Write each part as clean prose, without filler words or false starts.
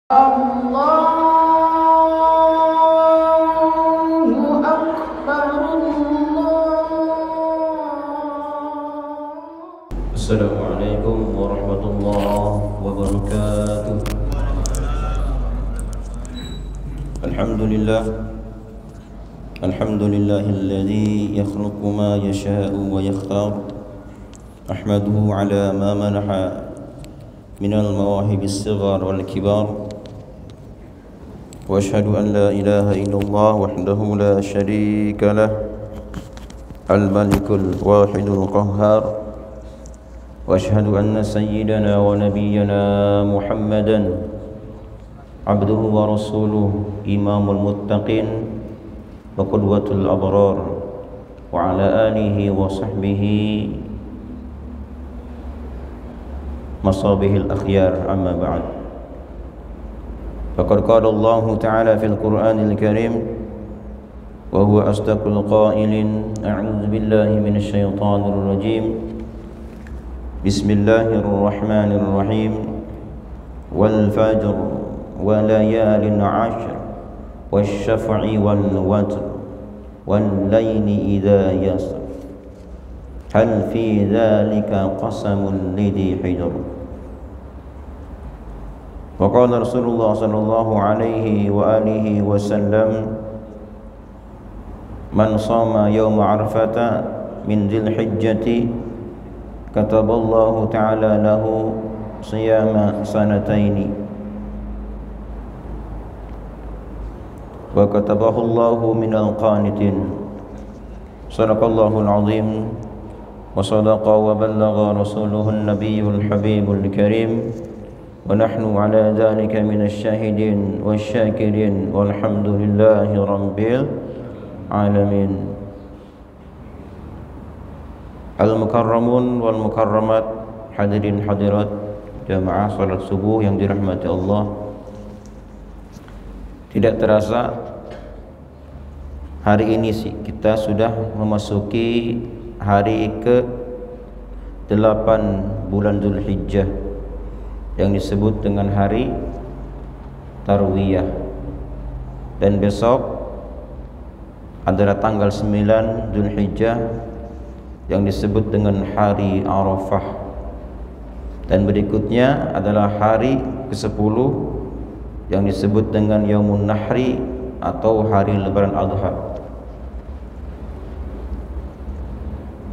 Allahu Akbar, Assalamualaikum warahmatullahi wabarakatuh. Alhamdulillahilladzi yakhluqu ma yasha'u wa yakhtar. Ahmaduhu ala ma manaha minal mawahibis sighar wal kibar. Wa ashhadu an la ilaha illallah wahdahu la syarika lah, al-malikul wahidul qahhar. Wa ashhadu anna sayyidana wa nabiyyana Muhammadan abduhu wa rasuluh, imamul muttaqin wa qudwatul abrar, wa ala alihi wa sahbihi masabihil akhyar, amma ba'd. Faqad qala Allah ta'ala fil Qur'anil Karim wa huwa asdaqul qailin, a'udzu billahi minasy syaithanir rajim. Bismillahirrahmanirrahim. Wal fajr wa layalin 'ashr wasyaf'i wal watr wal laili idza yasr hal fi dzalika qasamun lidhi hijr. Wa qala Rasulullah sallallahu alaihi wa alihi wasallam, man shama yawma arfata min dzilhijjati kataballahu ta'ala lahu siyama sanataini wa katabahu Allahu minal qanitin. Sadaqallahul azim wa sadaqa wa ballagha rasuluhun nabiyyul habibul karim. Wa nahnu ala dhalika minasy syahidin wasyakirin walhamdulillahi rabbil alamin. Al-mukarramun wal mukarramat, hadirin hadirat jamaah salat subuh yang dirahmati Allah. Tidak terasa hari ini kita sudah memasuki hari ke-8 bulan Dzulhijjah yang disebut dengan hari Tarwiyah, dan besok adalah tanggal 9 Dzulhijjah yang disebut dengan hari Arafah, dan berikutnya adalah hari ke-10 yang disebut dengan Yaumun Nahri atau hari Lebaran Adha.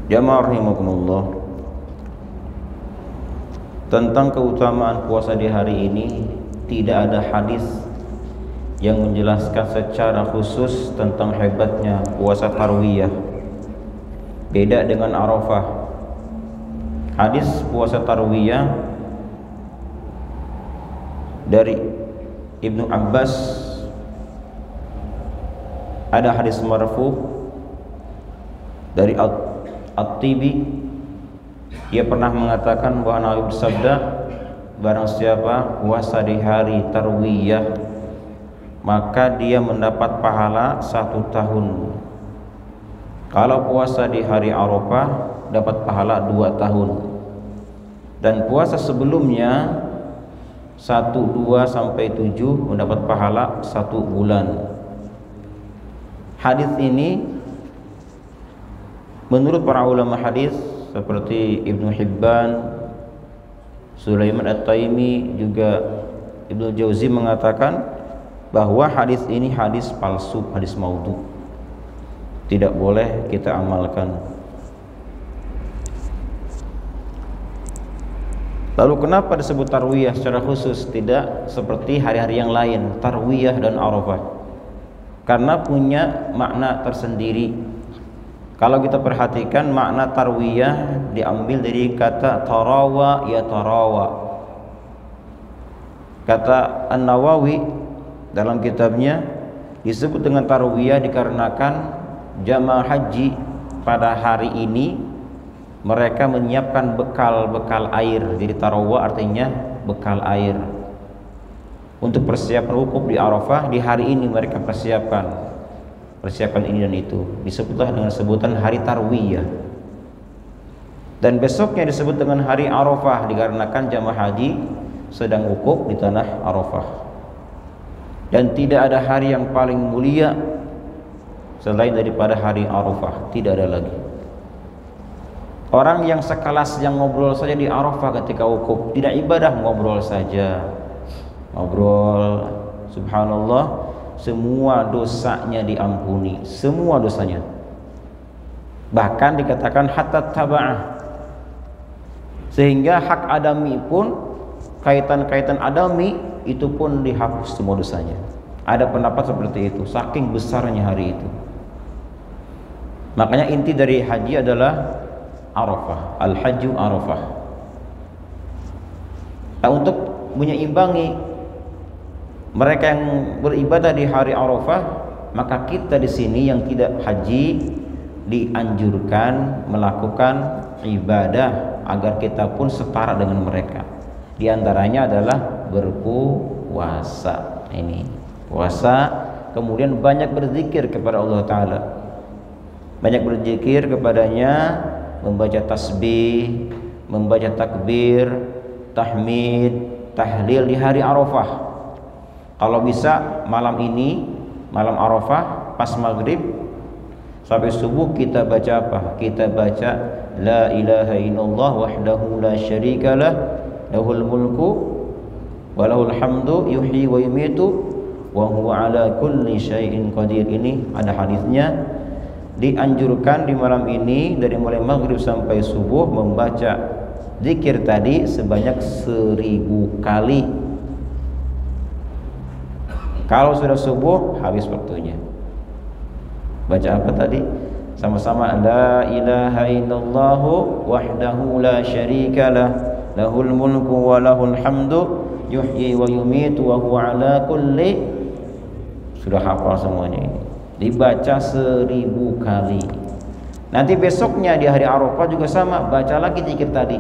Jamaah rahimakumullah, tentang keutamaan puasa di hari ini tidak ada hadis yang menjelaskan secara khusus tentang hebatnya puasa Tarwiyah. Beda dengan Arafah. Hadis puasa Tarwiyah dari Ibnu Abbas, ada hadis marfu dari At-Tibi. Ia pernah mengatakan bahwa Nabi bersabda, barang siapa puasa di hari Tarwiyah maka dia mendapat pahala 1 tahun. Kalau puasa di hari Arafah dapat pahala 2 tahun. Dan puasa sebelumnya 1, 2 sampai 7 mendapat pahala 1 bulan. Hadis ini menurut para ulama hadis seperti Ibnu Hibban, Sulaiman At-Taimi, juga Ibnu Jauzi mengatakan bahwa hadis ini hadis palsu, hadis maudhu, tidak boleh kita amalkan. Lalu kenapa disebut Tarwiyah secara khusus, tidak seperti hari-hari yang lain, Tarwiyah dan Arafah? Karena punya makna tersendiri. Kalau kita perhatikan makna Tarwiyah diambil dari kata tarawa ya tarawa. Kata An-Nawawi dalam kitabnya disebut dengan Tarwiyah dikarenakan jamaah haji pada hari ini mereka menyiapkan bekal air. Jadi tarawa artinya bekal air. Untuk persiapan wukuf di Arafah, di hari ini mereka persiapkan ini dan itu, disebutlah dengan sebutan hari Tarwiyah. Dan besoknya disebut dengan hari Arafah dikarenakan jamaah haji sedang wukuf di tanah Arafah. Dan tidak ada hari yang paling mulia selain daripada hari Arafah, tidak ada lagi. Orang yang sekelas yang ngobrol saja di Arafah ketika wukuf, tidak ibadah, ngobrol saja, ngobrol, subhanallah, semua dosanya diampuni, semua dosanya. Bahkan dikatakan hatta taba'ah, sehingga hak adami pun, kaitan-kaitan adami itu pun dihapus semua dosanya. Ada pendapat seperti itu, saking besarnya hari itu. Makanya inti dari haji adalah Arafah, al-hajju Arafah. Nah, untuk menyeimbangi mereka yang beribadah di hari Arafah, maka kita di sini yang tidak haji dianjurkan melakukan ibadah agar kita pun setara dengan mereka. Di antaranya adalah berpuasa. Ini puasa, kemudian banyak berzikir kepada Allah Ta'ala, banyak berzikir kepadanya, membaca tasbih, membaca takbir, tahmid, tahlil di hari Arafah. Kalau bisa malam ini, malam Arafah pas maghrib sampai subuh kita baca apa? Kita baca la ilaha illallah wahdahu la syarikalah lahul mulku wa lahul hamdu yuhyi wa yumitu wa huwa ala kulli syai'in qadir. Ini ada hadisnya. Dianjurkan di malam ini dari mulai maghrib sampai subuh membaca zikir tadi sebanyak 1000 kali. Kalau sudah subuh habis waktunya. Baca apa tadi? Sama-sama la ilaha illallah wahdahu la syarikalah lahul mulku wa lahul hamdu yuhyi wa yumitu wa huwa ala kulli. Sudah hafal semuanya ini. Dibaca 1000 kali. Nanti besoknya di hari Arafah juga sama, baca lagi zikir tadi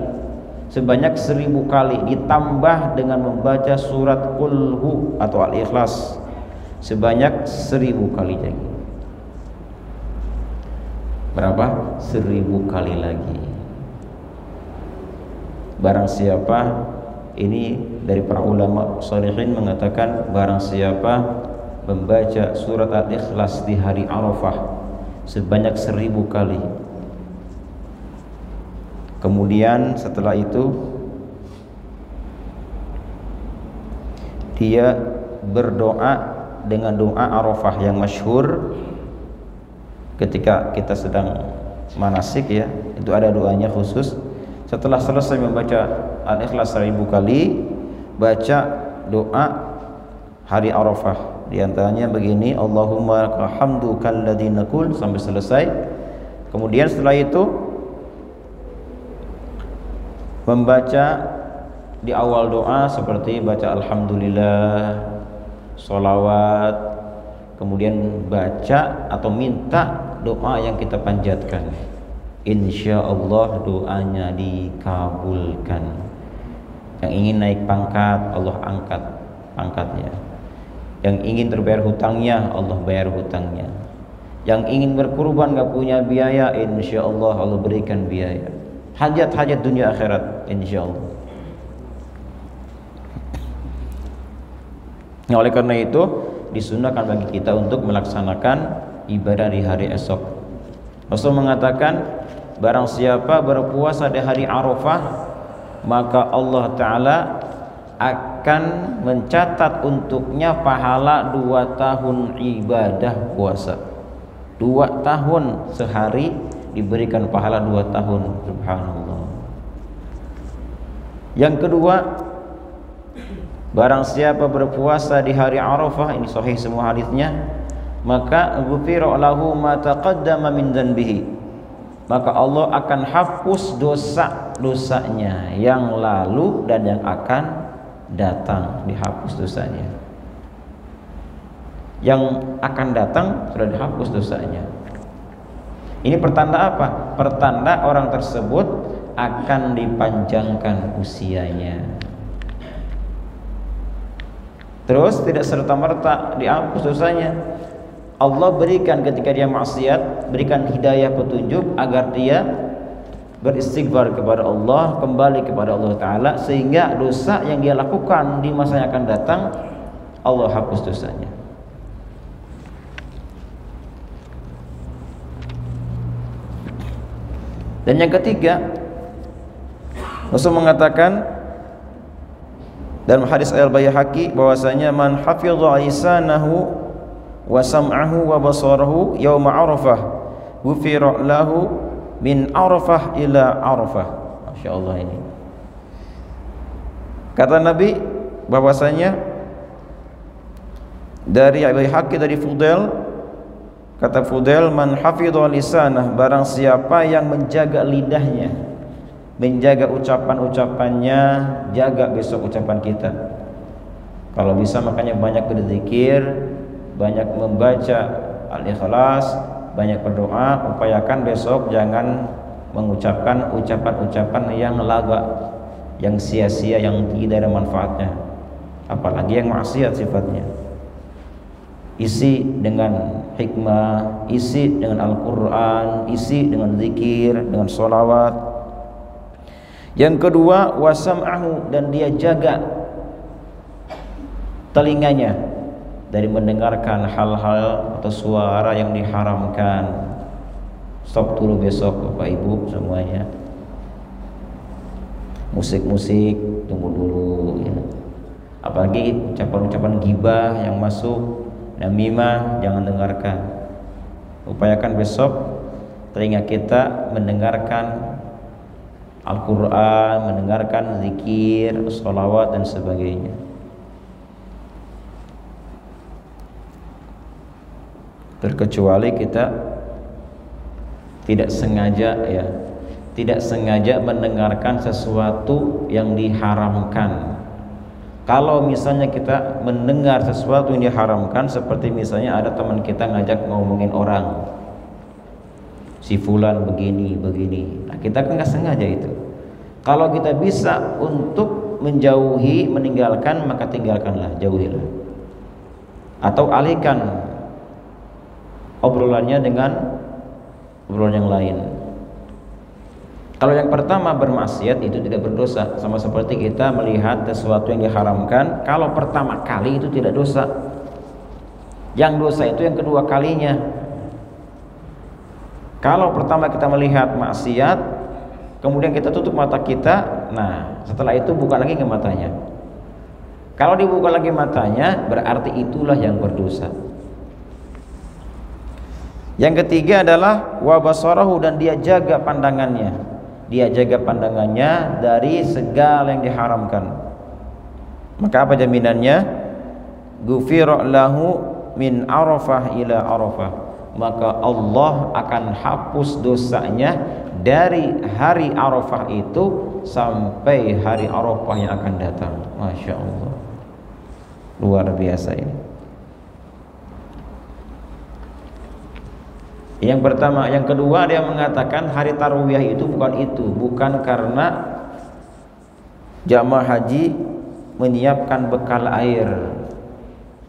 sebanyak 1000 kali, ditambah dengan membaca surat Qul Hu atau Al-Ikhlas sebanyak 1000 kali lagi. Berapa? 1000 kali lagi. Barang siapa, ini dari para ulama shalihin mengatakan, barang siapa membaca surat Al-Ikhlas di hari Arafah sebanyak 1000 kali, kemudian setelah itu dia berdoa dengan doa Arafah yang masyhur ketika kita sedang manasik ya, itu ada doanya khusus. Setelah selesai membaca Al-Ikhlas 1000 kali, baca doa hari Arafah. Di antaranya begini, Allahumma hamdu kalladzi naqul, sampai selesai. Kemudian setelah itu membaca di awal doa seperti baca alhamdulillah, sholawat, kemudian baca atau minta doa yang kita panjatkan. Insya Allah doanya dikabulkan. Yang ingin naik pangkat, Allah angkat pangkatnya. Yang ingin terbayar hutangnya, Allah bayar hutangnya. Yang ingin berkurban gak punya biaya, insya Allah Allah berikan biaya. Hajat-hajat dunia akhirat, insya Allah. Nah, oleh karena itu disunahkan bagi kita untuk melaksanakan ibadah di hari esok. Rasul mengatakan, barang siapa berpuasa di hari Arafah, maka Allah Ta'ala akan mencatat untuknya pahala 2 tahun ibadah puasa. 2 tahun sehari diberikan pahala 2 tahun. Subhanallah. Yang kedua, barang siapa berpuasa di hari Arafah, ini sahih semua hadisnya, maka ghufira lahu ma taqaddama min dzanbihi, maka Allah akan hapus dosa-dosanya yang lalu dan yang akan datang, dihapus dosanya. Yang akan datang sudah dihapus dosanya. Ini pertanda apa? Pertanda orang tersebut akan dipanjangkan usianya. Terus tidak serta-merta dihapus dosanya. Allah berikan ketika dia maksiat, berikan hidayah petunjuk agar dia beristighfar kepada Allah, kembali kepada Allah Ta'ala, sehingga dosa yang dia lakukan di masa yang akan datang Allah hapus dosanya. Dan yang ketiga, Rasul mengatakan dalam hadis Al-Baihaqi bahwasanya man hafidha lisanahu wa sam'ahu wa basarahu yauma Arafah ghufira lahu min Arafah ila Arafah. Masyaallah ini. Kata Nabi bahwasanya dari Al-Baihaqi dari Fudail, kata Fudail, man hafidha lisanah, barang siapa yang menjaga lidahnya, menjaga ucapan-ucapannya, jaga besok ucapan kita. Kalau bisa makanya banyak berzikir, banyak membaca Al-Ikhlas, banyak berdoa. Upayakan besok jangan mengucapkan ucapan-ucapan yang laga, yang sia-sia, yang tidak ada manfaatnya, apalagi yang maksiat sifatnya. Isi dengan hikmah, isi dengan Al-Quran, isi dengan zikir, dengan sholawat. Yang kedua, wasam'ahu, dan dia jaga telinganya dari mendengarkan hal-hal atau suara yang diharamkan. Stop dulu besok Bapak Ibu semuanya. Musik-musik tunggu dulu ya. Apalagi ucapan-ucapan ghibah yang masuk, namimah, jangan dengarkan. Upayakan besok telinga kita mendengarkan Al-Quran, mendengarkan zikir, sholawat dan sebagainya. Terkecuali kita tidak sengaja ya, tidak sengaja mendengarkan sesuatu yang diharamkan. Kalau misalnya kita mendengar sesuatu yang diharamkan, seperti misalnya ada teman kita ngajak ngomongin orang, si fulan begini begini, nah kita kan nggak sengaja itu. Kalau kita bisa untuk menjauhi, meninggalkan, maka tinggalkanlah, jauhilah, atau alihkan obrolannya dengan obrolan yang lain. Kalau yang pertama bermaksiat itu tidak berdosa, sama seperti kita melihat sesuatu yang diharamkan. Kalau pertama kali itu tidak dosa, yang dosa itu yang kedua kalinya. Kalau pertama kita melihat maksiat, kemudian kita tutup mata kita, nah setelah itu buka lagi ke matanya. Kalau dibuka lagi matanya, berarti itulah yang berdosa. Yang ketiga adalah wabasarahu, dan dia jaga pandangannya. Dia jaga pandangannya dari segala yang diharamkan. Maka apa jaminannya? Ghufira lahu min Arafah ila Arafah. Maka Allah akan hapus dosanya dari hari Arafah itu sampai hari Arafah yang akan datang. Masya Allah, luar biasa ini. Yang pertama, yang kedua dia mengatakan hari tarwiyah itu, bukan karena jamaah haji menyiapkan bekal air.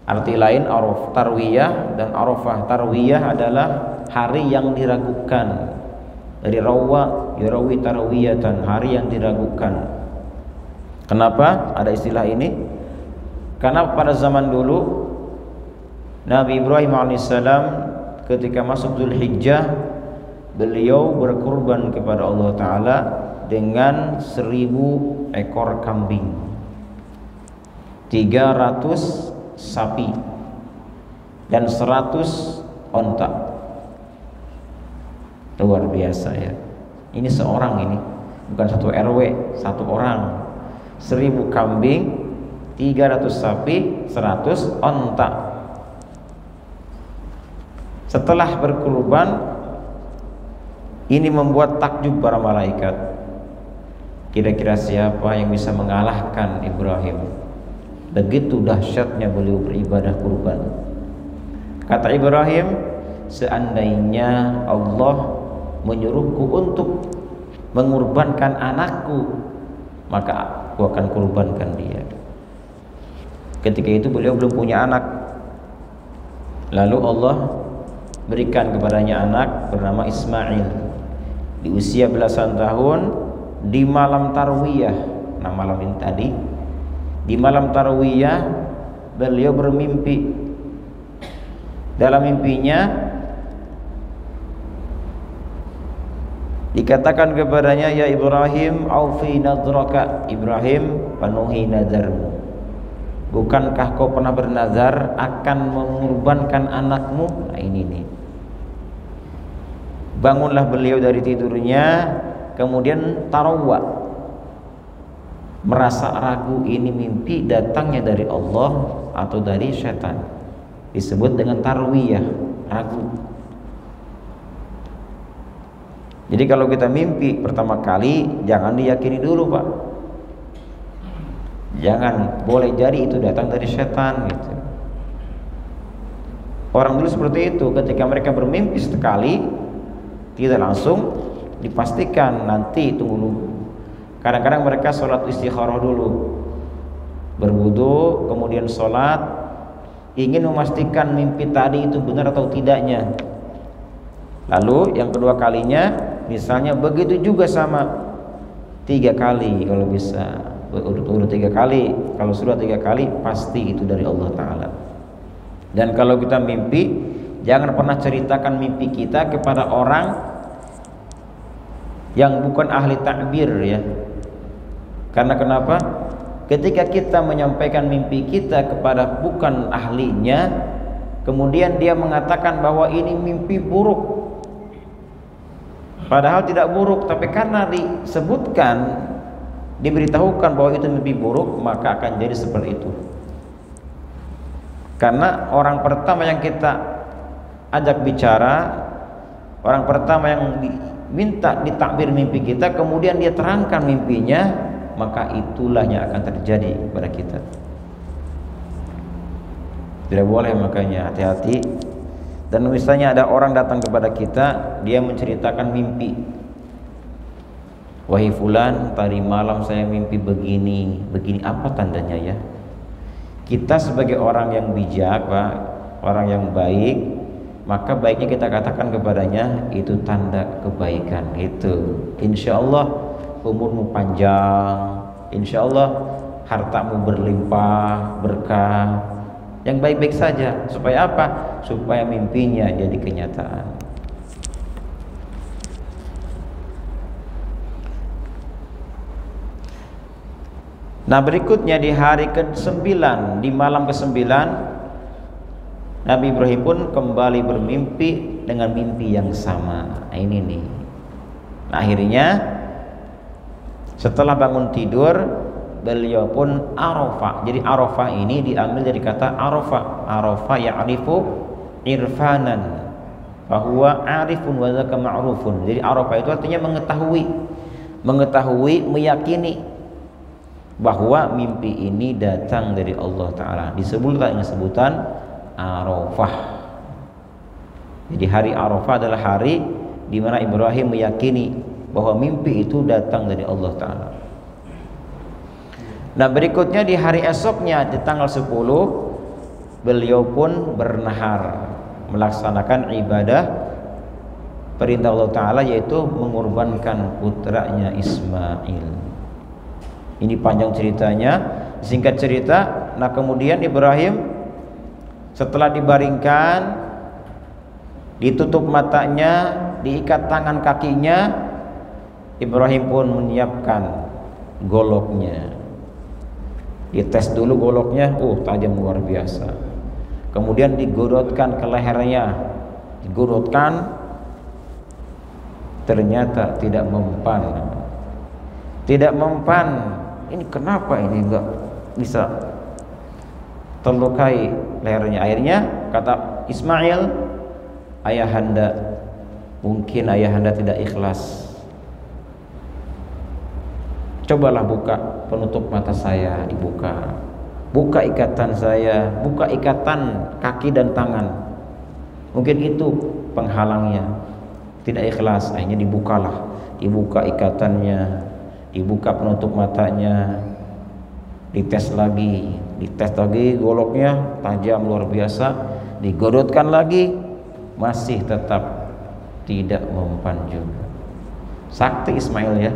Arti lain tarwiyah dan Arafah. Tarwiyah adalah hari yang diragukan. Dari rawa yarawi tarwiyatan, hari yang diragukan. Kenapa ada istilah ini? Karena pada zaman dulu Nabi Ibrahim alaihissalam ketika masuk Zulhijjah, beliau berkurban kepada Allah Ta'ala dengan 1000 ekor kambing, 300 sapi, dan 100 onta. Luar biasa ya. Ini seorang, ini bukan satu RW, satu orang. 1000 kambing, 300 sapi, 100 onta. Setelah berkurban, ini membuat takjub para malaikat. Kira-kira siapa yang bisa mengalahkan Ibrahim? Begitu dahsyatnya beliau beribadah kurban. Kata Ibrahim, seandainya Allah menyuruhku untuk mengorbankan anakku, maka aku akan kurbankan dia. Ketika itu beliau belum punya anak. Lalu Allah berikan kepadanya anak bernama Ismail di usia belasan tahun, di malam tarwiyah. Nah malam ini tadi, di malam tarwiyah beliau bermimpi. Dalam mimpinya dikatakan kepadanya, ya Ibrahim, aufi nadraka. Ibrahim, penuhi nazarmu. Bukankah kau pernah bernazar akan mengorbankan anakmu? Nah ini nih. Bangunlah beliau dari tidurnya, kemudian tarawwa, merasa ragu ini mimpi datangnya dari Allah atau dari setan. Disebut dengan tarwiyah, ragu. Jadi kalau kita mimpi pertama kali jangan diyakini dulu, Pak. Jangan, boleh jadi itu datang dari setan gitu. Orang dulu seperti itu, ketika mereka bermimpi sekali tidak langsung dipastikan, nanti tunggu dulu. Kadang-kadang mereka sholat istikharah dulu, berwudu, kemudian sholat, ingin memastikan mimpi tadi itu benar atau tidaknya. Lalu yang kedua kalinya misalnya begitu juga sama, 3 kali kalau bisa, urut-urut 3 kali. Kalau sudah 3 kali pasti itu dari Allah Ta'ala. Dan kalau kita mimpi, jangan pernah ceritakan mimpi kita kepada orang yang bukan ahli takbir ya. Karena kenapa? Ketika kita menyampaikan mimpi kita kepada bukan ahlinya, kemudian dia mengatakan bahwa ini mimpi buruk, padahal tidak buruk, tapi karena disebutkan, diberitahukan bahwa itu mimpi buruk, maka akan jadi seperti itu. Karena orang pertama yang kita ajak bicara, orang pertama yang diminta ditakbir mimpi kita, kemudian dia terangkan mimpinya, maka itulah yang akan terjadi pada kita. Tidak boleh, makanya hati-hati. Dan misalnya ada orang datang kepada kita, dia menceritakan mimpi, wahai fulan, tadi malam saya mimpi begini, begini, apa tandanya ya? Kita sebagai orang yang bijak, Pak, orang yang baik, maka baiknya kita katakan kepadanya, itu tanda kebaikan. Itu insya Allah umurmu panjang, insya Allah hartamu berlimpah, berkah, yang baik-baik saja. Supaya apa? Supaya mimpinya jadi kenyataan. Nah berikutnya di hari ke-9, di malam ke-9, Nabi Ibrahim pun kembali bermimpi dengan mimpi yang sama. Nah ini nih. Nah akhirnya setelah bangun tidur, beliau pun Arafah. Jadi Arafah ini diambil dari kata Arafah. Arafah ya'rifu irfanan, bahwa arifun wa dzaka ma'rufun. Jadi Arafah itu artinya mengetahui, meyakini bahwa mimpi ini datang dari Allah Ta'ala. Disebutkan dengan sebutan Arafah. Jadi hari Arafah adalah hari di mana Ibrahim meyakini bahwa mimpi itu datang dari Allah Ta'ala. Nah berikutnya di hari esoknya, di tanggal 10, beliau pun bernahar, melaksanakan ibadah perintah Allah Ta'ala, yaitu mengorbankan putranya Ismail. Ini panjang ceritanya, singkat cerita. Nah kemudian Ibrahim setelah dibaringkan, ditutup matanya, diikat tangan kakinya, Ibrahim pun menyiapkan goloknya. Dites dulu goloknya, tajam luar biasa. Kemudian digodotkan ke lehernya, digodotkan, ternyata tidak mempan. Tidak mempan. Ini kenapa ini enggak bisa terlukai lehernya? Akhirnya kata Ismail, ayahanda, mungkin ayahanda tidak ikhlas. Cobalah buka penutup mata saya, dibuka. Buka ikatan saya, buka ikatan kaki dan tangan. Mungkin itu penghalangnya, tidak ikhlas. Akhirnya dibukalah, dibuka ikatannya, dibuka penutup matanya, dites lagi goloknya tajam luar biasa, digodotkan lagi, masih tetap tidak mempan juga. Sakti Ismail ya,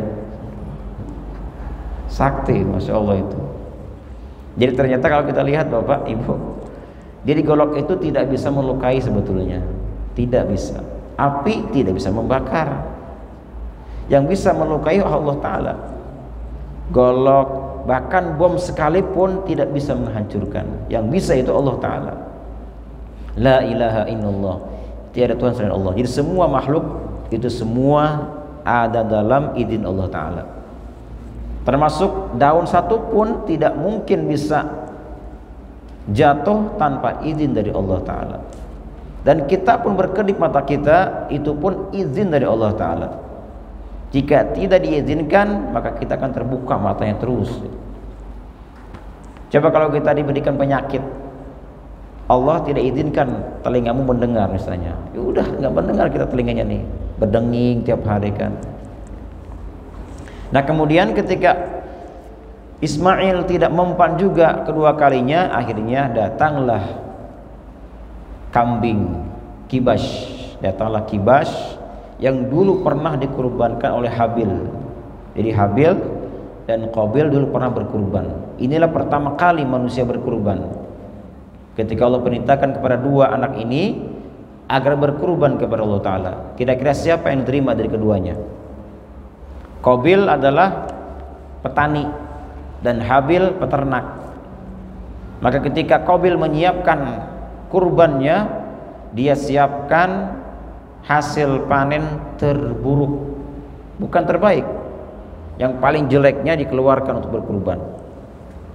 sakti, masya Allah itu. Jadi ternyata kalau kita lihat Bapak Ibu, jadi golok itu tidak bisa melukai sebetulnya, tidak bisa. Api tidak bisa membakar. Yang bisa melukai Allah Ta'ala. Golok, bahkan bom sekalipun tidak bisa menghancurkan. Yang bisa itu Allah Ta'ala. La ilaha illallah, tiada Tuhan selain Allah. Jadi semua makhluk itu semua ada dalam izin Allah Ta'ala. Termasuk daun satu pun tidak mungkin bisa jatuh tanpa izin dari Allah Ta'ala. Dan kita pun berkedip mata kita, itu pun izin dari Allah Ta'ala. Jika tidak diizinkan, maka kita akan terbuka matanya terus. Coba kalau kita diberikan penyakit, Allah tidak izinkan telingamu mendengar misalnya, ya udah nggak mendengar kita telinganya nih, berdenging tiap hari kan. Nah kemudian ketika Ismail tidak mempan juga kedua kalinya, akhirnya datanglah kambing Kibash, datanglah Kibash yang dulu pernah dikurbankan oleh Habil. Jadi Habil dan Qabil dulu pernah berkurban. Inilah pertama kali manusia berkurban. Ketika Allah perintahkan kepada dua anak ini agar berkurban kepada Allah Ta'ala, kira-kira siapa yang diterima dari keduanya? Qabil adalah petani dan Habil peternak. Maka ketika Qabil menyiapkan kurbannya, dia siapkan hasil panen terburuk, bukan terbaik. Yang paling jeleknya dikeluarkan untuk berkurban.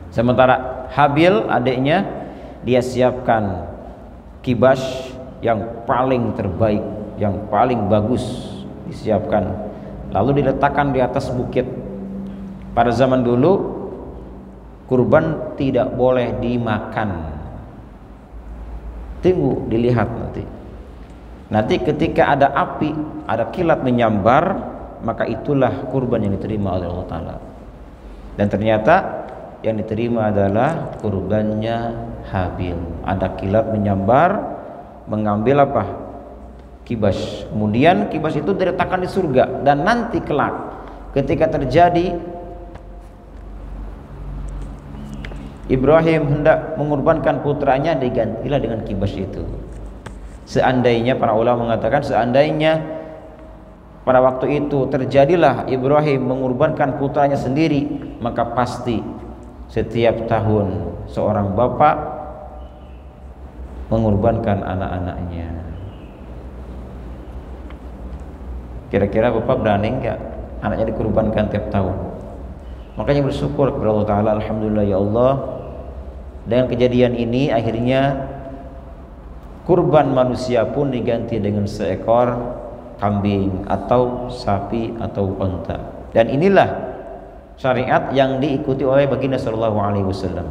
Sementara Habil adiknya, dia siapkan Kibash yang paling terbaik, yang paling bagus disiapkan, lalu diletakkan di atas bukit. Pada zaman dulu kurban tidak boleh dimakan. Tunggu dilihat nanti ketika ada api, ada kilat menyambar, maka itulah kurban yang diterima oleh Allah Ta'ala. Dan ternyata yang diterima adalah kurbannya Habil. Ada kilat menyambar, mengambil apa? Kibash. Kemudian Kibash itu diletakkan di surga. Dan nanti kelak ketika terjadi Ibrahim hendak mengorbankan putranya, digantilah dengan Kibash itu. Seandainya, para ulama mengatakan, seandainya pada waktu itu terjadilah Ibrahim mengorbankan putranya sendiri, maka pasti setiap tahun seorang bapak mengorbankan anak-anaknya. Kira-kira bapak berani enggak anaknya dikorbankan tiap tahun? Makanya bersyukur kepada Allah Ta'ala, alhamdulillah ya Allah, dengan kejadian ini akhirnya kurban manusia pun diganti dengan seekor kambing atau sapi atau unta. Dan inilah syariat yang diikuti oleh baginda sallallahu alaihi wasallam.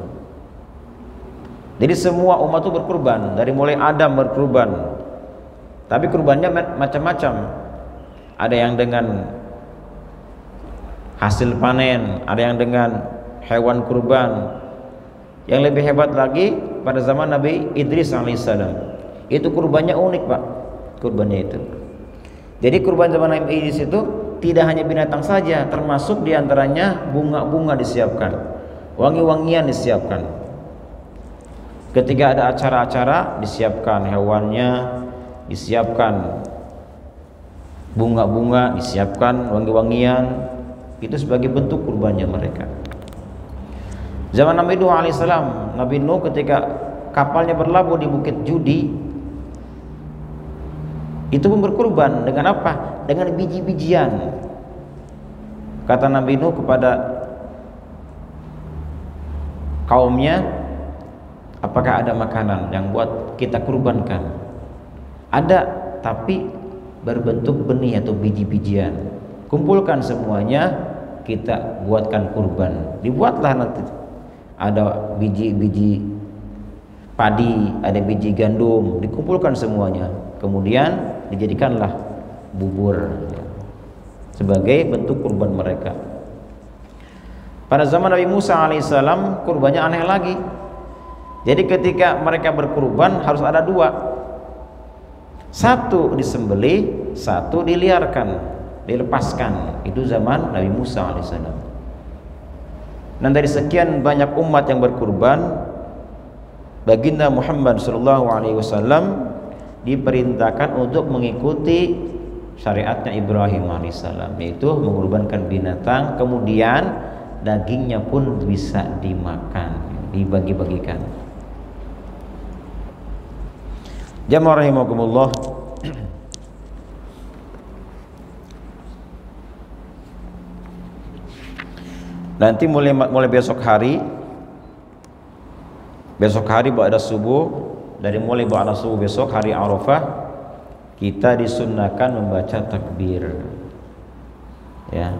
Jadi semua umat itu berkurban, dari mulai Adam berkurban. Tapi kurbannya macam-macam. Ada yang dengan hasil panen, ada yang dengan hewan kurban. Yang lebih hebat lagi pada zaman Nabi Idris alaihissalam, itu kurbannya unik Pak, kurbannya itu. Jadi kurban zaman Nabi Idris itu tidak hanya binatang saja, termasuk diantaranya bunga-bunga disiapkan, wangi-wangian disiapkan. Ketika ada acara-acara disiapkan hewannya, disiapkan bunga-bunga, disiapkan wangi-wangian. Itu sebagai bentuk kurbannya mereka. Zaman Nabi Nuh alaihissalam, Nabi Nuh ketika kapalnya berlabuh di Bukit Judi, itu pun berkurban dengan apa? Dengan biji-bijian. Kata Nabi Nuh kepada kaumnya, apakah ada makanan yang buat kita kurbankan? Ada, tapi berbentuk benih atau biji-bijian. Kumpulkan semuanya, kita buatkan kurban. Dibuatlah nanti. Ada biji-biji padi, ada biji gandum, dikumpulkan semuanya. Kemudian dijadikanlah bubur sebagai bentuk kurban mereka. Pada zaman Nabi Musa alaihissalam kurbannya aneh lagi. Jadi ketika mereka berkurban harus ada dua. Satu disembelih, satu diliarkan, dilepaskan. Itu zaman Nabi Musa alaihissalam. Dan dari sekian banyak umat yang berkurban, baginda Muhammad sallallahu alaihi wasallam diperintahkan untuk mengikuti syariatnya Ibrahim alaihissalam, yaitu mengorbankan binatang, kemudian dagingnya pun bisa dimakan, dibagi-bagikan. Jamaah rahimakumullah, nanti mulai besok hari ba'da subuh, dari mulai ba'da subuh besok hari Arafah, kita disunnahkan membaca takbir. Ya,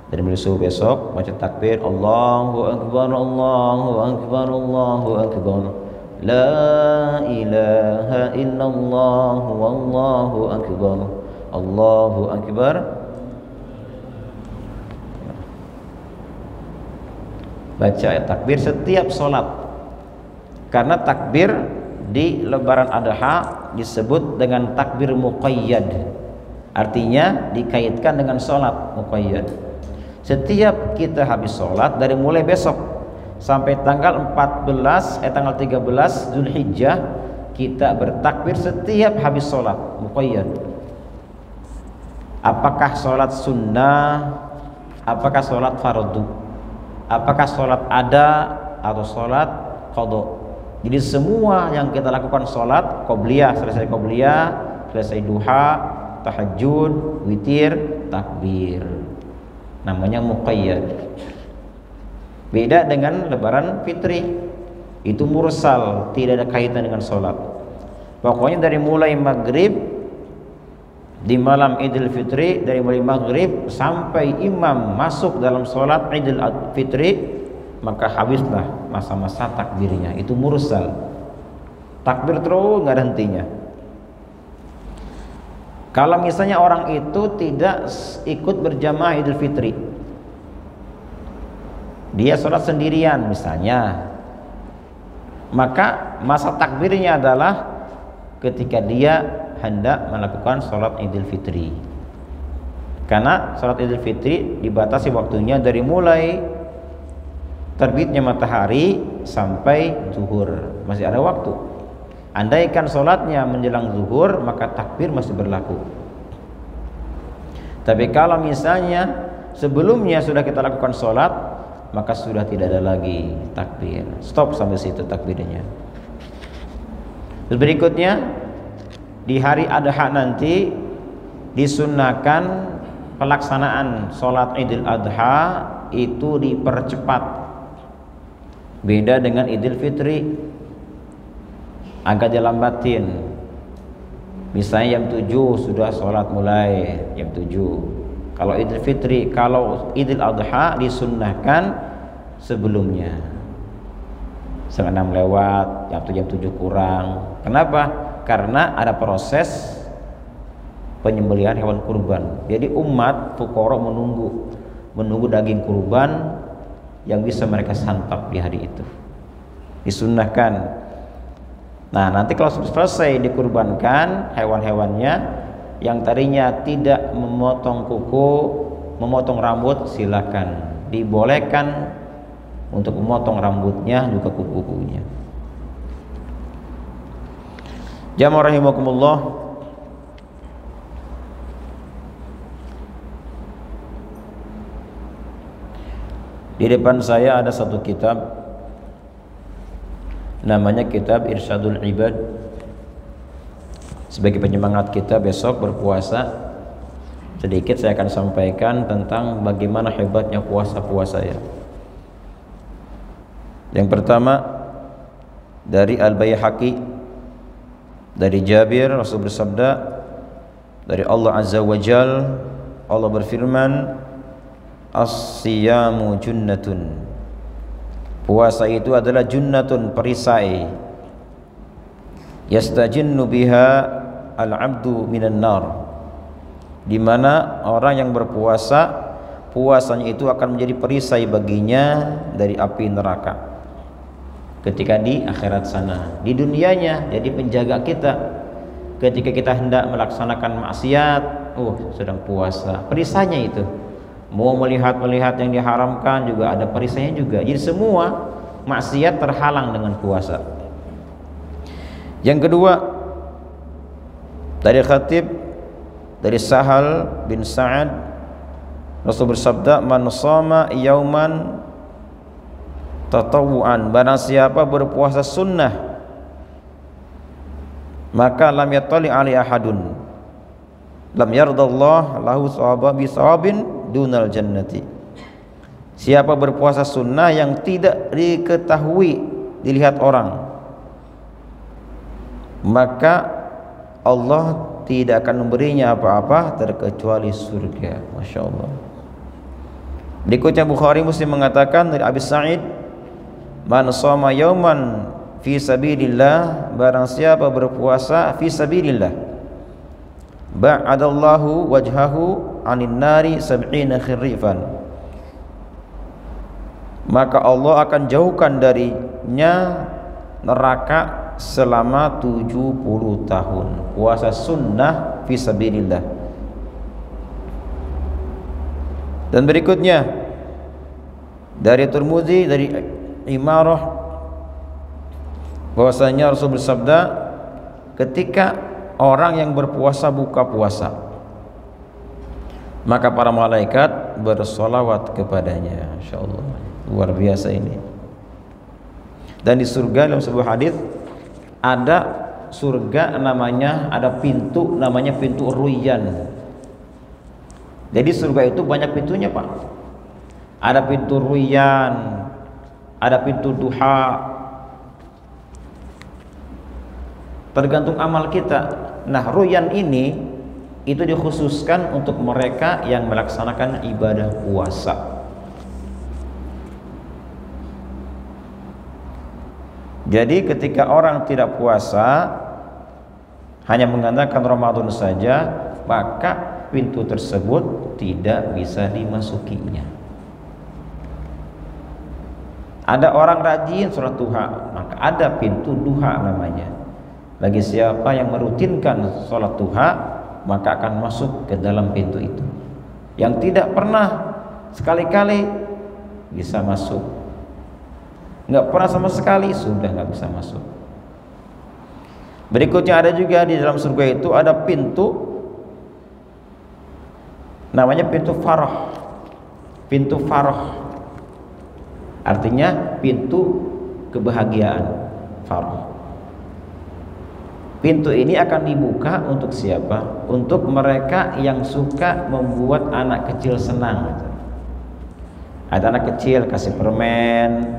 dari mulai subuh besok baca takbir, Allahu akbar, Allahu akbar, Allahu akbar, la ilaha illallah, wallahu akbar, Allahu akbar. Baca takbir setiap sholat, karena takbir di lebaran adha disebut dengan takbir muqayyad, artinya dikaitkan dengan sholat muqayyad. Setiap kita habis sholat, dari mulai besok sampai tanggal 13 Zulhijjah, kita bertakbir setiap habis sholat muqayyad. Apakah sholat sunnah, apakah sholat fardu, apakah sholat ada atau sholat qadha. Jadi semua yang kita lakukan sholat qobliyah, selesai qobliyah, selesai duha, tahajud, witir, takbir, namanya muqayyad. Beda dengan lebaran fitri, itu mursal, tidak ada kaitan dengan sholat. Pokoknya dari mulai maghrib di malam Idul Fitri, dari mulai maghrib sampai imam masuk dalam sholat Idul Fitri, maka habislah masa-masa takbirnya. Itu mursal, takbir terus nggak ada hentinya. Kalau misalnya orang itu tidak ikut berjamaah Idul Fitri, dia sholat sendirian misalnya, maka masa takbirnya adalah ketika dia hendak melakukan sholat Idul Fitri. Karena sholat Idul Fitri dibatasi waktunya dari mulai terbitnya matahari sampai zuhur, masih ada waktu. Andaikan sholatnya menjelang zuhur, maka takbir masih berlaku. Tapi kalau misalnya sebelumnya sudah kita lakukan sholat, maka sudah tidak ada lagi takbir, stop sampai situ takbirnya. Terus berikutnya, di hari Adha nanti disunnahkan pelaksanaan sholat Idul Adha itu dipercepat. Beda dengan Idul Fitri, agak dilambatin. Misalnya jam 7 sudah sholat mulai jam 7. Kalau Idul Fitri, kalau Idul Adha disunnahkan sebelumnya, setengah 6 lewat, jam 7 kurang. Kenapa? Karena ada proses penyembelihan hewan kurban. Jadi umat fuqara menunggu daging kurban yang bisa mereka santap di hari itu. Disunnahkan. Nah, nanti kalau sudah selesai dikurbankan hewan-hewannya, yang tadinya tidak memotong kuku, memotong rambut, silakan. Dibolehkan untuk memotong rambutnya juga kuku-kukunya. Jamaah rahimakumullah, di depan saya ada satu kitab, namanya kitab Irsyadul Ibad. Sebagai penyemangat kita besok berpuasa, sedikit saya akan sampaikan tentang bagaimana hebatnya puasa-puasa ya. Yang pertama dari Al-Baihaqi, dari Jabir, Rasul bersabda, dari Allah Azza wa Jal, Allah berfirman, as-siyamu junnatun, puasa itu adalah junnatun, perisai, yastajinnu biha al-abdu minan nar, di mana orang yang berpuasa, puasanya itu akan menjadi perisai baginya dari api neraka ketika di akhirat sana. Di dunianya jadi penjaga kita ketika kita hendak melaksanakan maksiat, sedang puasa, perisainya itu mau melihat yang diharamkan juga ada perisainya juga. Jadi semua maksiat terhalang dengan puasa. Yang kedua, dari Khatib dari Sahal bin Sa'ad, Rasul bersabda, man shoma yauman tatawuan, barang siapa berpuasa sunnah maka lam yattali ali ahadun lam yardallah lahu bisawabin dunal jannati. Siapa berpuasa sunnah yang tidak diketahui dilihat orang, maka Allah tidak akan memberinya apa-apa terkecuali surga. Masya Allah. Berikutnya Bukhari Muslim mengatakan dari Abi Sa'id, man shoma yauman fi sabilillah, barang siapa berpuasa fi sabilillah, ba'adallahu wajhahu 'anil nari sab'ina khirifan, maka Allah akan jauhkan darinya neraka selama 70 tahun. Puasa sunnah fi sabilillah. Dan berikutnya dari Tirmidzi dari Imarah bahwasanya Rasul bersabda, ketika orang yang berpuasa buka puasa, maka para malaikat bersolawat kepadanya. Insyaallah, luar biasa ini. Dan di surga dalam sebuah hadis ada surga namanya, ada pintu namanya pintu Ruyyan. Jadi surga itu banyak pintunya, Pak. Ada pintu Ruyyan, ada pintu duha. Tergantung amal kita. Nah, Ruyyan ini itu dikhususkan untuk mereka yang melaksanakan ibadah puasa. Jadi ketika orang tidak puasa, hanya mengandalkan Ramadan saja, maka pintu tersebut tidak bisa dimasukinya. Ada orang rajin sholat duha, maka ada pintu duha namanya. Bagi siapa yang merutinkan sholat duha, maka akan masuk ke dalam pintu itu. Yang tidak pernah sekali-kali bisa masuk, nggak pernah sama sekali, sudah nggak bisa masuk. Berikutnya ada juga di dalam surga itu ada pintu namanya pintu farah. Pintu farah artinya pintu kebahagiaan. Farah. Pintu ini akan dibuka untuk siapa? Untuk mereka yang suka membuat anak kecil senang. Ada anak kecil kasih permen,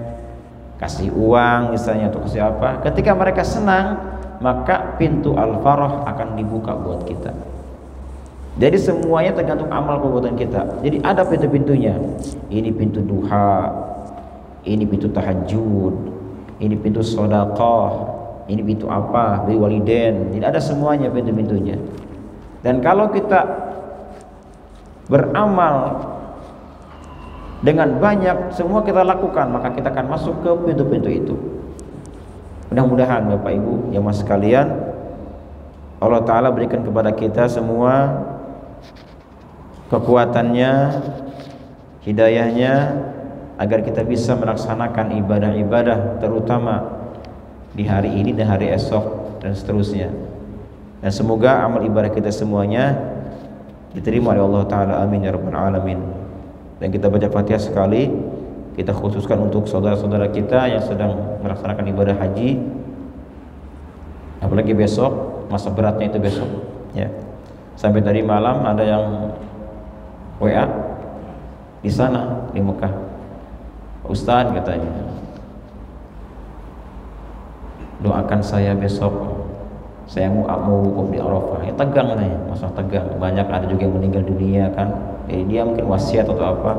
kasih uang misalnya, atau kasih apa, ketika mereka senang, maka pintu al-farah akan dibuka buat kita. Jadi semuanya tergantung amal perbuatan kita. Jadi ada pintu-pintunya. Ini pintu duha, ini pintu tahajud, ini pintu sedekah, ini pintu apa, bi walidain. Jadi ada semuanya pintu-pintunya. Dan kalau kita beramal dengan banyak, semua kita lakukan, maka kita akan masuk ke pintu-pintu itu. Mudah-mudahan Bapak Ibu jamaah sekalian, Allah Ta'ala berikan kepada kita semua kekuatannya, hidayahnya, agar kita bisa melaksanakan ibadah-ibadah, terutama di hari ini dan hari esok dan seterusnya. Dan semoga amal ibadah kita semuanya diterima oleh Allah Ta'ala. Amin ya rabbal alamin. Dan kita baca Fatihah sekali, kita khususkan untuk saudara-saudara kita yang sedang melaksanakan ibadah haji, apalagi besok, masa beratnya itu besok ya. Sampai tadi malam ada yang WA di sana di Mekah, Ustaz katanya, doakan saya besok, saya mau wukuf di Arafah. Ya tegang katanya, masalah tegang. Banyak ada juga yang meninggal dunia kan. Jadi dia mungkin wasiat atau apa,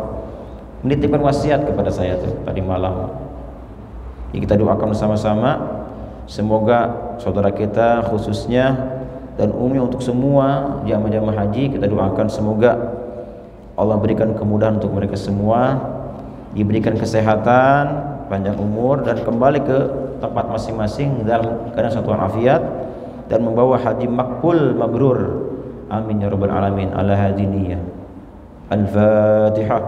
menitipkan wasiat kepada saya tuh tadi malam. Jadi kita doakan bersama-sama, semoga saudara kita khususnya dan umumnya untuk semua jamaah-jamaah haji, kita doakan semoga Allah berikan kemudahan untuk mereka semua, diberikan kesehatan, panjang umur, dan kembali ke tempat masing-masing dalam keadaan satu afiat dan membawa haji makbul mabrur. Amin ya rabbal alamin. Ala hadiniyah. Al-Fatihah.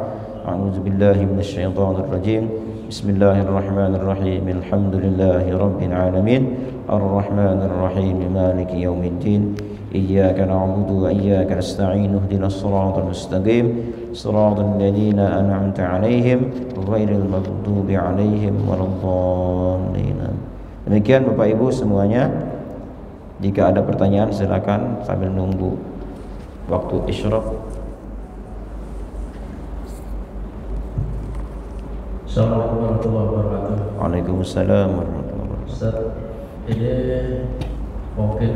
A'udzu billahi minasyaitonir rajim. Bismillahirrahmanirrahim. Alhamdulillahi rabbil alamin. Arrahmanir rahim. Maliki yaumiddin. Iyyaka na'budu wa iyyaka nasta'in. Ihdinas siratal mustaqim. Siratal ladzina an'amta 'alaihim ghairil maghdubi 'alaihim waladdallin. Demikian Bapak Ibu semuanya. Jika ada pertanyaan silakan sambil nunggu waktu isyraq. Assalamualaikum warahmatullahi wabarakatuh. Waalaikumsalam warahmatullahi wabarakatuh. Ustaz, ini mungkin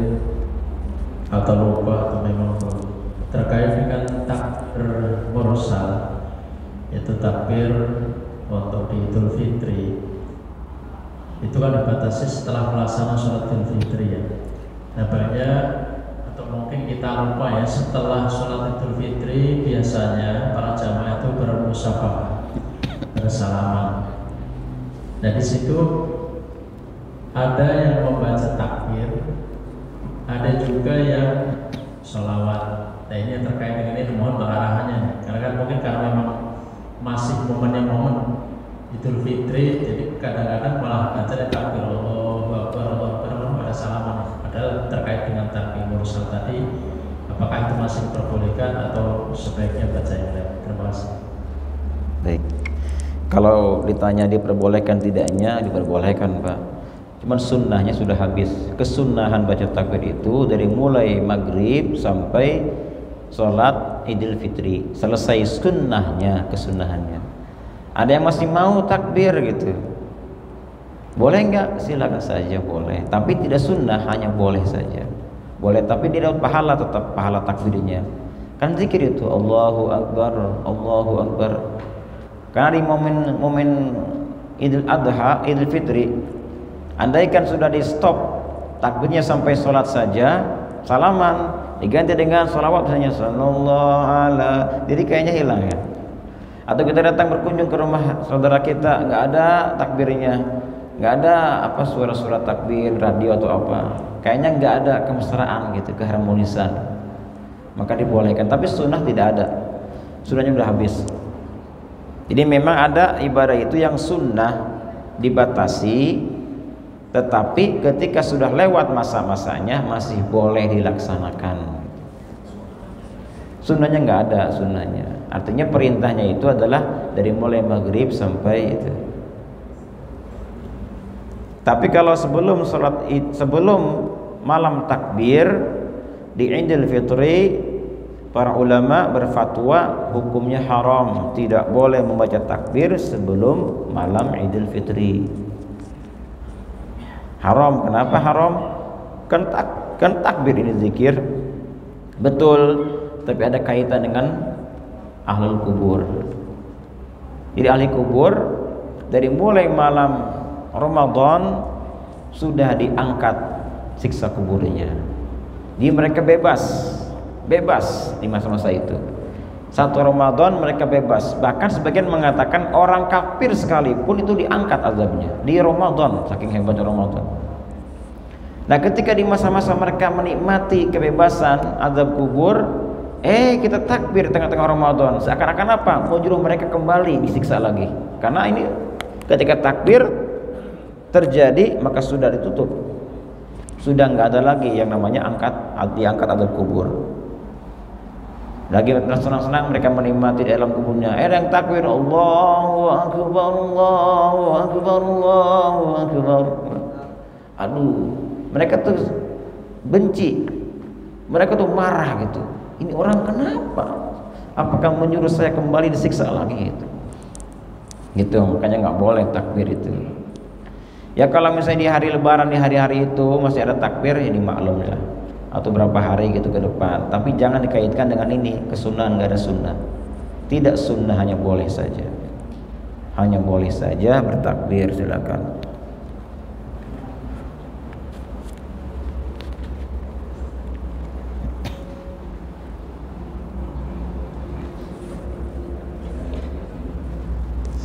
atau lupa atau memang terkait dengan takbir mursal, yaitu takbir untuk di Idul Fitri. Itu kan dibatasi setelah melaksanakan sholat Idul Fitri ya. Nah banyak atau mungkin kita lupa ya, setelah sholat Idul Fitri biasanya para jamaah itu bermusafah, bersalaman. Nah di situ ada yang membaca takbir, ada juga yang sholawat. Nah ini yang terkait dengan ini mohon pengarahannya, karena kan mungkin karena memang masih momennya momen Idul Fitri, jadi kadang-kadang malah baca takbir Allahu Akbar pada salaman. Padahal terkait dengan takbir mursal tadi, apakah itu masih diperbolehkan atau sebaiknya baca yang lain? Terima kasih. Baik. Kalau ditanya diperbolehkan tidaknya, diperbolehkan Pak. Cuman sunnahnya sudah habis. Kesunnahan baca takbir itu dari mulai maghrib sampai sholat Idul Fitri. Selesai sunnahnya, kesunnahannya. Ada yang masih mau takbir gitu. Boleh enggak? Silakan saja boleh. Tapi tidak sunnah, hanya boleh saja. Boleh tapi tidak dapat pahala, tetap pahala takbirnya. Kan zikir itu Allahu Akbar, Allahu Akbar. Karena di momen Idul Adha, Idul Fitri, andaikan sudah di stop takbirnya sampai sholat saja, salaman diganti dengan sholawat misalnya sallallahu ala, jadi kayaknya hilang ya. Atau kita datang berkunjung ke rumah saudara kita, nggak ada takbirnya, nggak ada apa suara-suara takbir radio atau apa, kayaknya nggak ada kemesraan gitu, keharmonisan, maka dibolehkan. Tapi sunnah tidak ada, sunnahnya udah habis. Jadi memang ada ibadah itu yang sunnah dibatasi, tetapi ketika sudah lewat masa-masanya masih boleh dilaksanakan. Sunnahnya nggak ada sunnahnya. Artinya perintahnya itu adalah dari mulai maghrib sampai itu. Tapi kalau sebelum malam takbir di Idul Fitri, para ulama berfatwa hukumnya haram, tidak boleh membaca takbir sebelum malam Idul Fitri. Haram. Kenapa haram? Kan takbir ini zikir, betul, tapi ada kaitan dengan ahlul kubur. Jadi ahli kubur dari mulai malam Ramadan sudah diangkat siksa kuburnya. Jadi mereka bebas di masa-masa itu. Satu Ramadan mereka bebas. Bahkan sebagian mengatakan orang kafir sekalipun itu diangkat azabnya di Ramadan, saking hebatnya Ramadan. Nah ketika di masa-masa mereka menikmati kebebasan azab kubur, kita takbir tengah-tengah Ramadan, seakan-akan apa? Mau nyuruh mereka kembali disiksa lagi. Karena ini ketika takbir terjadi maka sudah ditutup, sudah nggak ada lagi yang namanya diangkat azab kubur. Lagi senang-senang mereka menikmati di dalam kuburnya. Yang takbir Allahu Akbar, Allahu Akbar, Allahu Akbar. Aduh, mereka tuh benci, mereka tuh marah gitu. Ini orang kenapa? Apakah menyuruh saya kembali disiksa lagi gitu? Gitu, makanya nggak boleh takbir itu. Ya kalau misalnya di hari Lebaran, di hari-hari itu masih ada takbir, ya dimaklum lah. Atau berapa hari gitu ke depan. Tapi jangan dikaitkan dengan ini kesunahan, nggak ada sunnah. Tidak sunnah, hanya boleh saja. Hanya boleh saja bertakbir, silakan.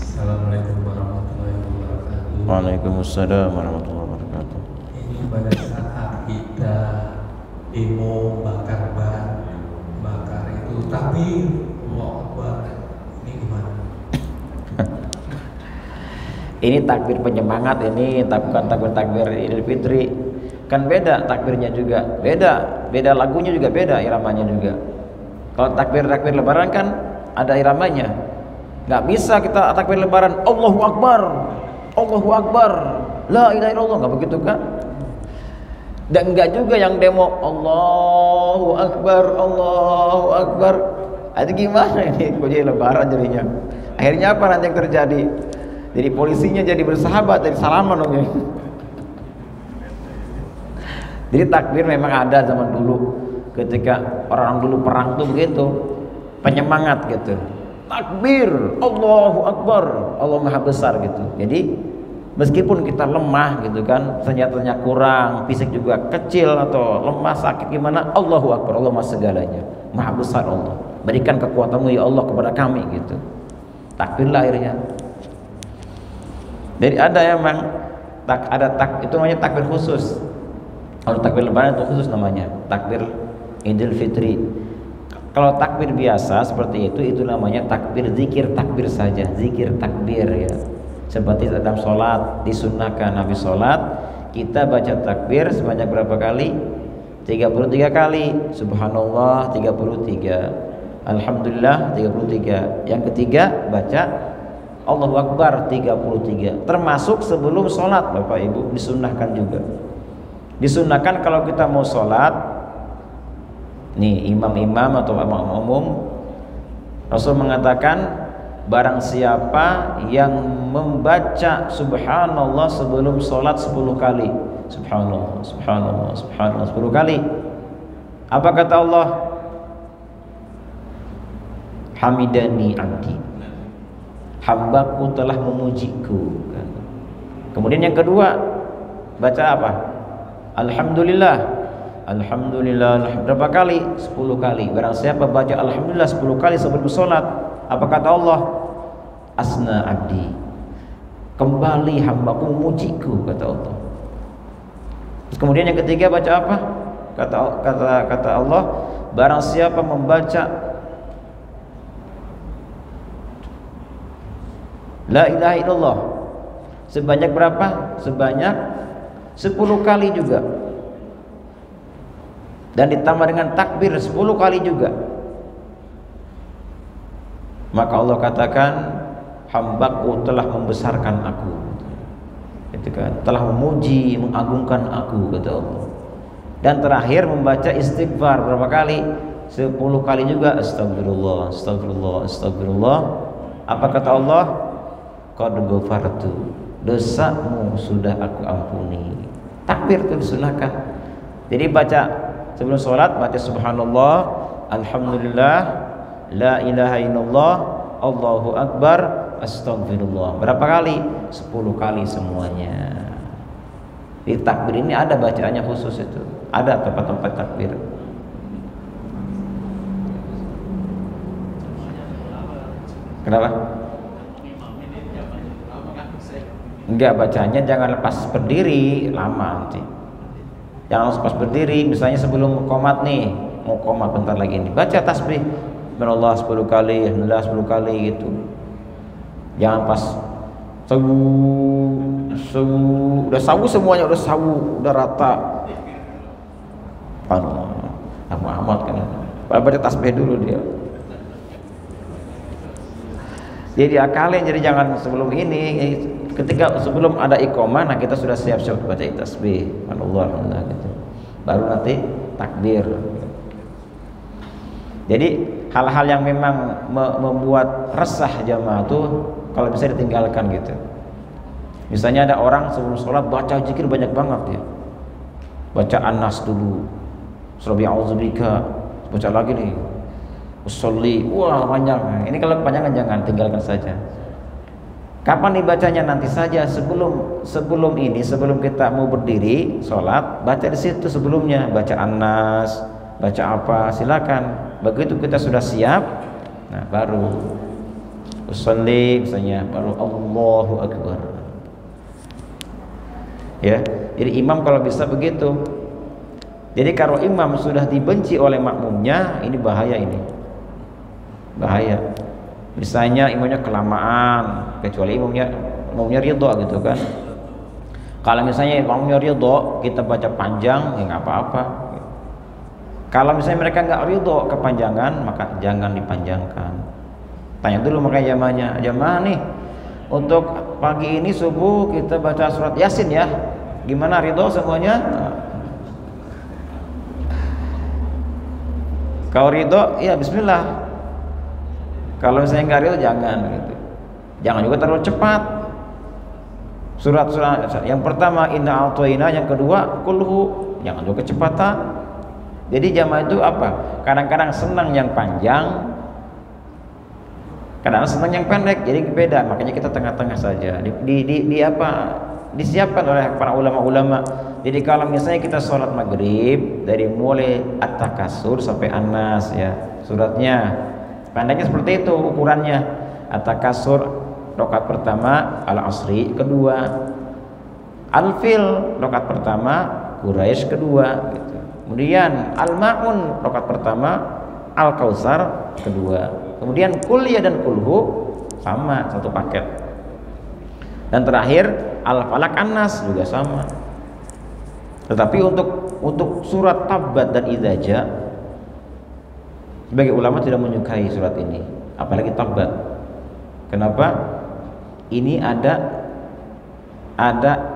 Assalamualaikum warahmatullahi wabarakatuh. Waalaikumsalam warahmatullahi wabarakatuh. Ini pada saat kita demo bakar ban, bakar itu, tapi Ini takbir penyemangat, ini bukan takbir Idul Fitri. Kan beda takbirnya juga, beda lagunya juga beda, iramanya juga. Kalau takbir lebaran kan ada iramanya. Nggak bisa kita takbir lebaran Allahu Akbar, Allahu Akbar, la ilaha illallah, nggak begitu kan? Dan enggak juga yang demo Allahu Akbar, Allahu Akbar. Ada gimana ini? Kok jadi lebaran jadinya? Akhirnya apa nanti yang terjadi? Jadi polisinya jadi bersahabat, jadi salaman dong ya. Jadi takbir memang ada zaman dulu, ketika orang dulu perang tuh begitu, penyemangat gitu. Takbir, Allahu Akbar, Allah Maha Besar gitu. Jadi meskipun kita lemah gitu kan, senjatanya kurang, fisik juga kecil atau lemah, sakit gimana, Allahu Akbar, Allah Maha segalanya, Maha Besar Allah. Berikan kekuatanmu ya Allah kepada kami gitu. Takbirlah akhirnya. Jadi ada memang itu namanya takbir khusus. Kalau takbir lebaran itu khusus namanya takbir Idul Fitri. Kalau takbir biasa seperti itu namanya takbir zikir, takbir saja, zikir takbir ya. Seperti dalam sholat disunnahkan Nabi sholat kita baca takbir sebanyak berapa kali? 33 kali. Subhanallah 33, Alhamdulillah 33. Yang ketiga baca Allahu Akbar 33, termasuk sebelum sholat. Bapak Ibu, disunnahkan juga. Disunnahkan kalau kita mau sholat nih, imam-imam atau umum, Rasul mengatakan barang siapa yang membaca subhanallah sebelum sholat 10 kali, subhanallah, subhanallah, subhanallah 10 kali, apa kata Allah? Hamidani abdi, hambaku telah memujiku. Kemudian yang kedua baca apa? Alhamdulillah, Alhamdulillah berapa kali? 10 kali. Barang siapa baca Alhamdulillah 10 kali sebelum sholat, apa kata Allah? Asna abdi, kembali hambaku memujiku, kata Allah. Terus kemudian yang ketiga baca apa? Kata Allah, barang siapa membaca la ilaha illallah sebanyak berapa? Sebanyak 10 kali juga, dan ditambah dengan takbir 10 kali juga, maka Allah katakan hambaku telah membesarkan aku, itu kan, telah memuji, mengagungkan aku, kata Allah. Dan terakhir membaca istighfar berapa kali? 10 kali juga, astagfirullah, astagfirullah, astagfirullah. Apa kata Allah? Qad ghafartu, dosamu sudah aku ampuni. Takbir itu disunahkan. Jadi baca sebelum sholat, baca subhanallah, alhamdulillah, la ilaha illallah, Allahu Akbar, astagfirullah. Berapa kali? 10 kali semuanya. Di takbir ini ada bacaannya khusus itu. Ada tempat-tempat takbir. Kenapa? Enggak, bacanya jangan lepas berdiri, lama nanti. Jangan lepas berdiri, misalnya sebelum qomat nih, mau qomat bentar lagi nih, baca tasbih Bismillah 10 kali, Alhamdulillah 10 kali gitu. Jangan pas udah sawu semuanya, udah rata. Abu Ahmad kan, baca tasbih dulu dia. Jadi diakalin, jadi jangan sebelum ini, ketika sebelum ada iqomah, nah kita sudah siap-siap baca tasbih, alhamdulillah gitu. Baru nanti takbir. Jadi hal-hal yang memang membuat resah jamaah tuh kalau bisa ditinggalkan gitu. Misalnya ada orang sebelum sholat baca zikir banyak banget ya, baca An-Nas dulu, surah bi'audzubika, baca lagi nih usolli, wah panjang. Ini kalau kepanjangan jangan, tinggalkan saja. Kapan dibacanya? Nanti saja, sebelum ini, sebelum kita mau berdiri sholat, baca di situ sebelumnya, baca An-Nas, baca apa, silakan. Begitu kita sudah siap, nah baru usolli misalnya, baru Allahu Akbar. Ya, jadi imam kalau bisa begitu. Jadi kalau imam sudah dibenci oleh makmumnya, ini bahaya ini. Bahaya. Misalnya imamnya kelamaan, kecuali imamnya maunya ridho gitu kan. Kalau misalnya maunya ridho kita baca panjang ya nggak apa-apa. Kalau misalnya mereka nggak ridho kepanjangan maka jangan dipanjangkan. Tanya dulu makanya jamaah nih, untuk pagi ini subuh kita baca surat Yasin ya, gimana, ridho semuanya? Kalau ridho ya bismillah, kalau misalnya nggak ridho jangan gitu. Jangan juga terlalu cepat. Surat-surat yang pertama inna a'thaina, yang kedua kulhu, jangan juga kecepatan. Jadi jamaah itu apa? Kadang-kadang senang yang panjang, kadang senang yang pendek, jadi beda. Makanya kita tengah-tengah saja. Disiapkan oleh para ulama-ulama. Jadi kalau misalnya kita sholat maghrib dari mulai At-Takasur sampai An-Nas ya, suratnya pendeknya seperti itu ukurannya. At-Takasur rakaat pertama, Al-Asri kedua, Al-Fil rakaat pertama, Quraisy kedua gitu. Kemudian Al-Ma'un rakaat pertama, Al-Kautsar kedua. Kemudian Kuliah dan Kulhu sama, satu paket. Dan terakhir Al-Falaq, An-Nas juga sama. Tetapi untuk surat Tabbat dan Idza, sebagai ulama tidak menyukai surat ini, apalagi Tabbat. Kenapa? Ini ada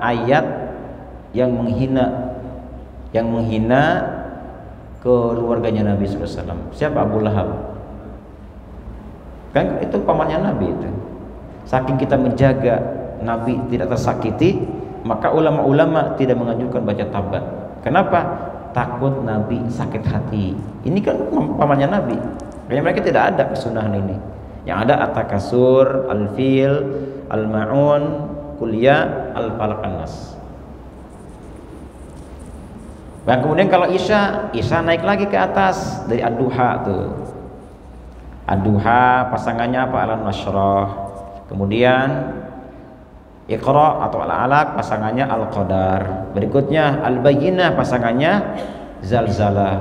ayat yang menghina keluarganya Nabi SAW. Siapa? Abu Lahab. Kan itu pamannya Nabi itu. Saking kita menjaga Nabi tidak tersakiti, maka ulama-ulama tidak menganjurkan baca Tabbat. Kenapa? Takut Nabi sakit hati. Ini kan pamannya Nabi. Makanya mereka tidak ada kesunahan ini. Yang ada At-Takasur, Al-Fil, Al-Ma'un, Kuliah, Al-Falaq, An-Nas. Dan kemudian kalau Isya naik lagi ke atas dari Ad-Duha tuh. Ad-Duha pasangannya apa? Al-Nashrah. Kemudian Iqra atau Al-Alaq pasangannya Al-Qadar. Berikutnya Al-Bayyinah pasangannya Zalzalah.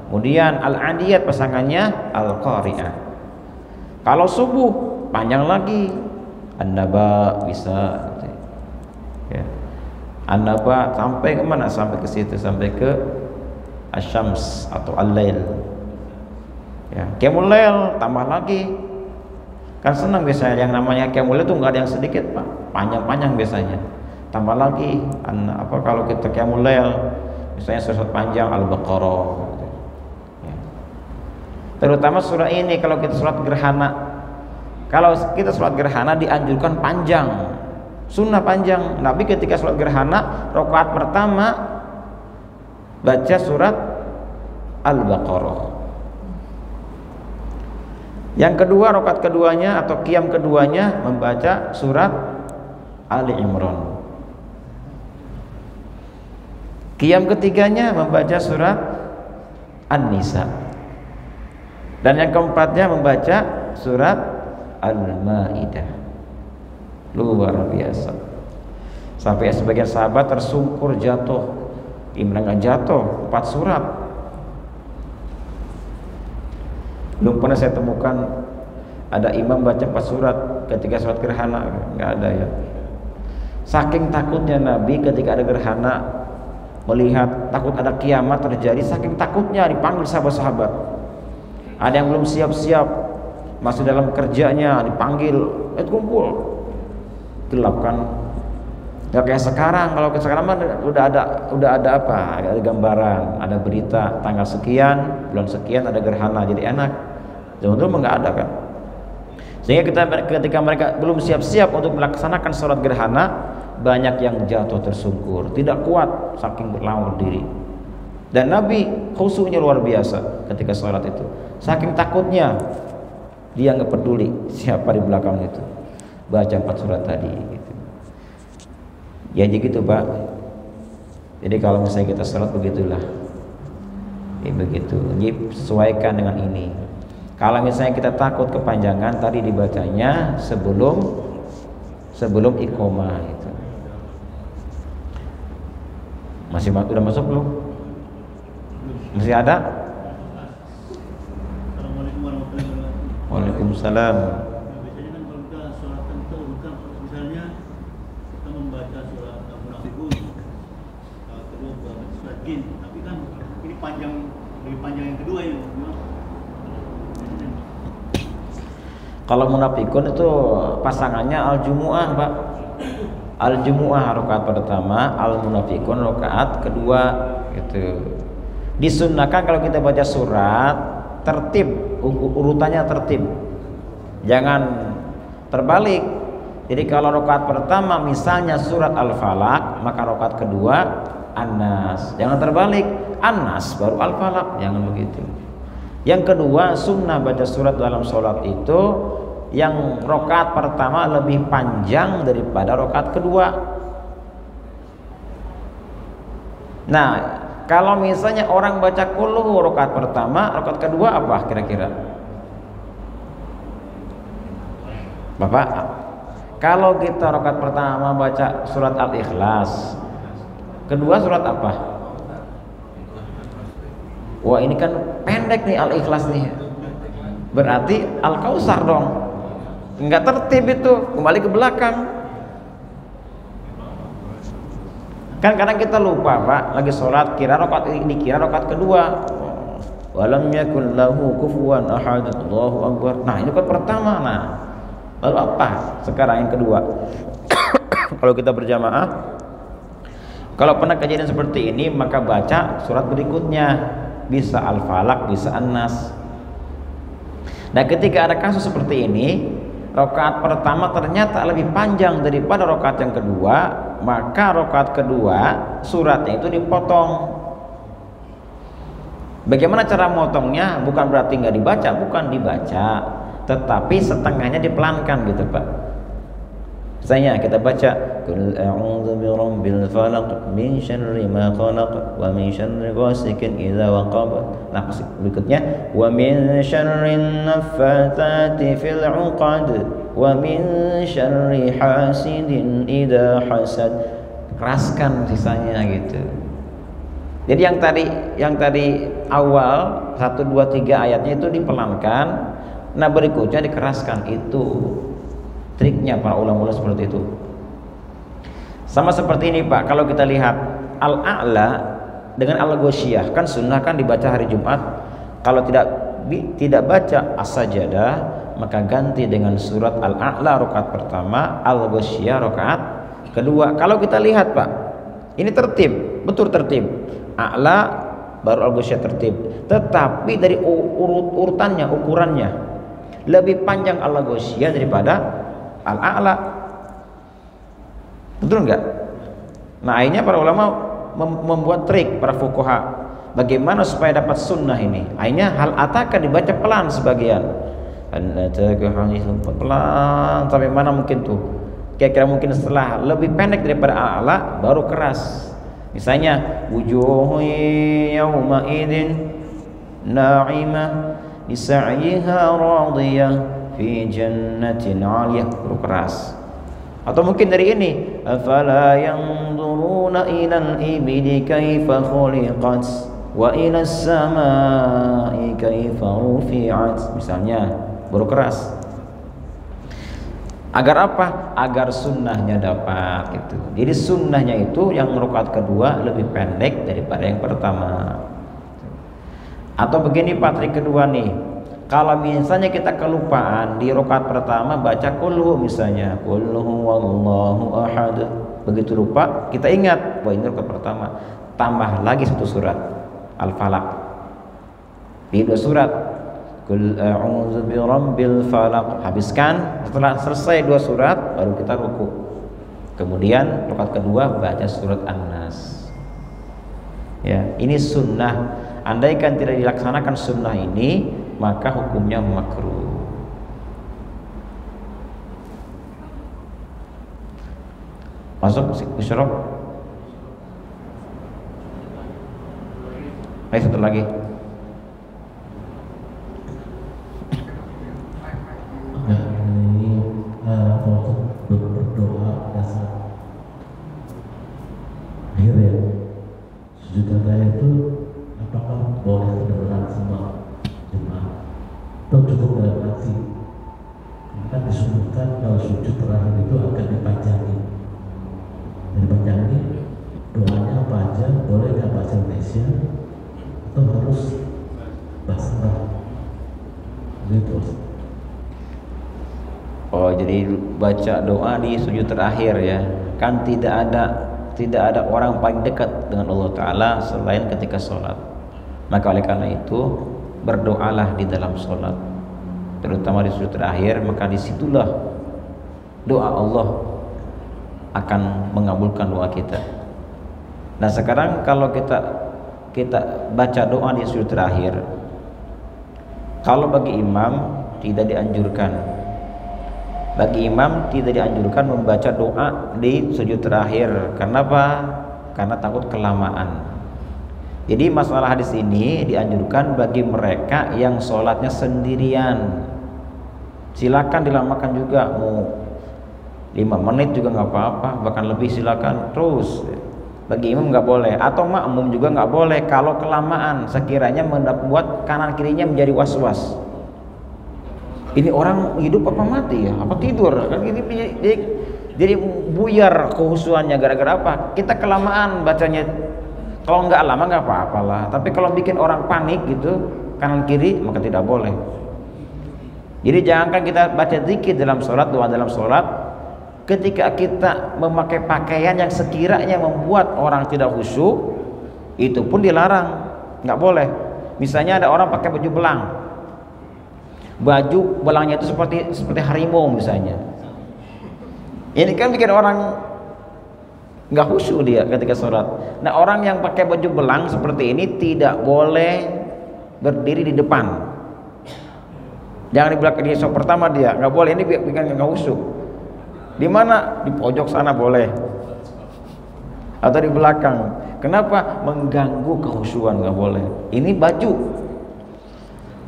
Kemudian Al-Adiyat pasangannya Al-Qari'ah. Kalau subuh panjang lagi, An-Naba bisa ya. An-Naba sampai ke mana? Sampai ke situ, sampai ke Asy-Syams atau Al-Lail. Ya, Qiyamul Lail tambah lagi. Kan senang biasanya yang namanya Qiyamul Lail itu enggak ada yang sedikit, Pak. Panjang-panjang biasanya. Tambah lagi kalau kita Qiyamul Lail misalnya surat panjang Al-Baqarah gitu. Ya. Terutama surah ini kalau kita sholat gerhana. Kalau kita sholat gerhana dianjurkan panjang. Sunnah panjang. Nabi ketika sholat gerhana rakaat pertama baca surat Al-Baqarah. Yang kedua, rakaat keduanya atau qiyam keduanya membaca surat Ali Imran. Qiyam ketiganya membaca surat An-Nisa. Dan yang keempatnya membaca surat Al-Maidah. Luar biasa. Sampai sebagian sahabat tersungkur jatuh. Imran jatuh 4 surat. Belum pernah saya temukan ada imam baca 4 surat ketika sholat gerhana, nggak ada ya. Saking takutnya Nabi ketika ada gerhana, melihat takut ada kiamat terjadi, saking takutnya dipanggil sahabat-sahabat. Ada yang belum siap-siap, masih dalam kerjanya, dipanggil, kumpul. Gelap kan? Nggak kayak sekarang. Kalau sekarang mah udah ada apa? Ada gambaran, ada berita tanggal sekian, bulan sekian ada gerhana, jadi enak. Zaman dulu nggak ada kan. Sehingga ketika mereka belum siap-siap untuk melaksanakan sholat gerhana, banyak yang jatuh tersungkur, tidak kuat saking berlawan diri. Dan Nabi khusyuknya luar biasa ketika sholat itu. Saking takutnya dia nggak peduli siapa di belakang itu. Baca 4 surat tadi gitu. Ya gitu Pak. Jadi kalau misalnya kita sholat begitulah. Ya begitu. Jadi sesuaikan dengan ini. Kalau misalnya kita takut kepanjangan, tadi dibacanya sebelum iqomah itu. Udah masuk belum? Masih ada? Assalamualaikum warahmatullahi wabarakatuh. Waalaikumsalam. Biasanya kan kalau kita sholat tentu bukan misalnya mungkin, tapi kan ini panjang, lebih panjang yang kedua ya. Kalau munafikun itu pasangannya al-jumu'ah, Pak. Al-jumu'ah rakaat pertama, al-munafikun rakaat kedua gitu. Disunnahkan kalau kita baca surat tertib, urutannya tertib. Jangan terbalik. Jadi kalau rakaat pertama misalnya surat Al-Falaq, maka rakaat kedua An-Nas. Jangan terbalik, An-Nas baru Al-Falaq, jangan begitu. Yang kedua, sunnah baca surat dalam sholat itu yang rakaat pertama lebih panjang daripada rakaat kedua. Nah, kalau misalnya orang baca kulhu rakaat pertama, rakaat kedua apa kira-kira? Bapak, kalau kita rakaat pertama baca surat Al-Ikhlas, kedua surat apa? Wah, ini kan pendek nih Al-Ikhlas nih. Berarti Al-Kautsar dong. Enggak tertib itu, kembali ke belakang. Kan kadang kita lupa, Pak, lagi sholat kira rakaat ini, kira rakaat kedua. Walam yakul lahu kufuwan ahad, Allahu akbar. Nah, ini rakaat pertama. Nah, lalu apa sekarang yang kedua? Kalau kita berjamaah, kalau pernah kejadian seperti ini, maka baca surat berikutnya. Bisa Al-Falaq, bisa An-Nas. Nah, ketika ada kasus seperti ini, rakaat pertama ternyata lebih panjang daripada rakaat yang kedua, maka rakaat kedua suratnya itu dipotong. Bagaimana cara motongnya? Bukan berarti nggak dibaca, bukan dibaca, tetapi setengahnya dipelankan gitu, Pak. Misalnya kita baca Qul a'udzu birabbil falaq min syarri ma khalaq wa min syarri ghasikin idza waqab. Nah, berikutnya wa min syarrin naffatsati fil 'uqad wa min syarri hasidin idza hasad. Keraskan sisanya gitu. Jadi yang tadi awal 1 2 3 ayatnya itu dipelankan, nah berikutnya dikeraskan. Itu triknya para ulama seperti itu. Sama seperti ini, Pak, kalau kita lihat Al-A'la dengan Al-Ghasyiyah, kan sunnah kan dibaca hari Jumat. Kalau tidak baca As-Sajdah, maka ganti dengan surat Al-A'la rakaat pertama, Al-Ghasyiyah rakaat kedua. Kalau kita lihat, Pak, ini tertib, betul tertib. A'la baru Al-Ghasyiyah tertib. Tetapi dari urutannya, ukurannya lebih panjang Al-Ghasyiyah daripada Al-A'la. Betul enggak? Nah, akhirnya para ulama membuat trik, para fuqaha, bagaimana supaya dapat sunnah ini. Akhirnya hal ataka dibaca pelan sebagian. Pelan sampai mana mungkin tuh? Kira-kira mungkin setelah lebih pendek daripada Al-A'la baru keras. Misalnya wujuhu yawma idzin na'imah lisa'yiha radiyah fi jannatin 'aliyah, baru keras. Atau mungkin dari ini afala yanzuruna ilal ibili kaifa khuliqat wa ilas samai kaifa rufi'at, misalnya baru keras. Agar apa? Agar sunnahnya dapat gitu. Jadi sunnahnya itu yang rakaat kedua lebih pendek daripada yang pertama. Atau begini, Pak, trik kedua nih. Kalau misalnya kita kelupaan di rakaat pertama baca kulhu, misalnya kulhu wallahu ahad, begitu lupa kita ingat, wah ini rakaat pertama, tambah lagi satu surat Al-Falaq, di 2 surat Qul a'udzu birabbil falaq, habiskan. Setelah selesai 2 surat baru kita ruku. Kemudian rakaat kedua baca surat An-Nas. Ya, ini sunnah. Andaikan tidak dilaksanakan sunnah ini, maka hukumnya makruh. Masuk isyraq. Ayo satu lagi. Ini waktu berdoa dasar akhir ya, sujud terakhir itu apakah boleh kedengeran sama jemaah atau cukup dalam hati? Kan disebutkan kalau sujud terakhir itu akan dipanjangin, doanya apa aja boleh nggak baca Indonesia atau harus bahasa Arab? Gitu. Oh, jadi baca doa di sujud terakhir ya. Kan tidak ada orang paling dekat dengan Allah Ta'ala selain ketika sholat. Maka oleh karena itu berdoalah di dalam sholat, terutama di sujud terakhir. Maka disitulah doa Allah akan mengabulkan doa kita. Nah sekarang kalau kita baca doa di sujud terakhir, kalau bagi imam tidak dianjurkan. Bagi imam tidak dianjurkan membaca doa di sujud terakhir. Kenapa? Karena takut kelamaan. Jadi masalah hadis ini dianjurkan bagi mereka yang sholatnya sendirian. Silakan dilamakan juga, mau 5 menit juga nggak apa-apa, bahkan lebih silakan terus. Bagi imam nggak boleh, atau makmum juga nggak boleh kalau kelamaan, sekiranya membuat kanan kirinya menjadi was-was. Ini orang hidup apa mati ya? Apa tidur? Kan ini jadi buyar kehusuannya gara-gara apa? Kita kelamaan bacanya. Kalau nggak lama nggak apa-apalah. Tapi kalau bikin orang panik gitu kanan kiri maka tidak boleh. Jadi jangankan kita baca zikir dalam sholat, doa dalam sholat, ketika kita memakai pakaian yang sekiranya membuat orang tidak khusyuk, itu pun dilarang, nggak boleh. Misalnya ada orang pakai baju belang. Baju belangnya itu seperti harimau misalnya. Ini kan bikin orang nggak khusyuk dia ketika sholat. Nah orang yang pakai baju belang seperti ini tidak boleh berdiri di depan. Jangan di belakang, di sholat pertama dia nggak boleh. Ini bikin nggak khusyuk. Di mana? Di pojok sana boleh, atau di belakang. Kenapa? Mengganggu kehusyuan, nggak boleh. Ini baju.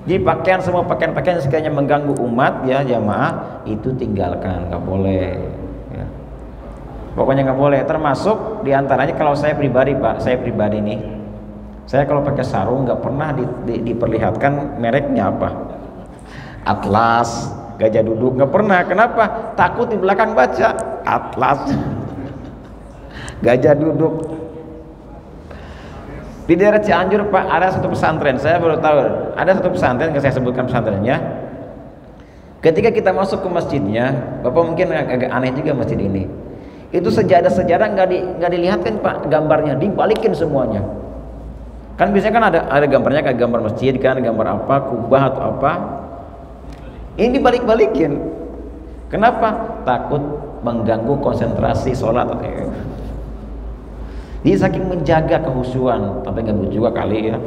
Jadi pakaian, semua pakaian-pakaian yang sekiranya mengganggu umat ya jamaah itu tinggalkan, nggak boleh ya. Pokoknya nggak boleh. Termasuk diantaranya kalau saya pribadi Pak, saya pribadi nih, saya kalau pakai sarung nggak pernah diperlihatkan mereknya apa, Atlas, Gajah Duduk, nggak pernah. Kenapa? Takut di belakang baca Atlas, Gajah Duduk. Di daerah Cianjur Pak ada satu pesantren, saya baru tahu ada satu pesantren, nggak saya sebutkan pesantrennya. Ketika kita masuk ke masjidnya, Bapak mungkin agak aneh juga masjid ini. Itu sejarah nggak dilihatkan Pak gambarnya, dibalikin semuanya. Kan biasanya kan ada gambarnya kayak gambar masjid kan, gambar apa, kubah atau apa. Ini dibalik-balikin. Kenapa? Takut mengganggu konsentrasi sholat. Dia saking menjaga kehusuan, tapi nggak juga kali ya.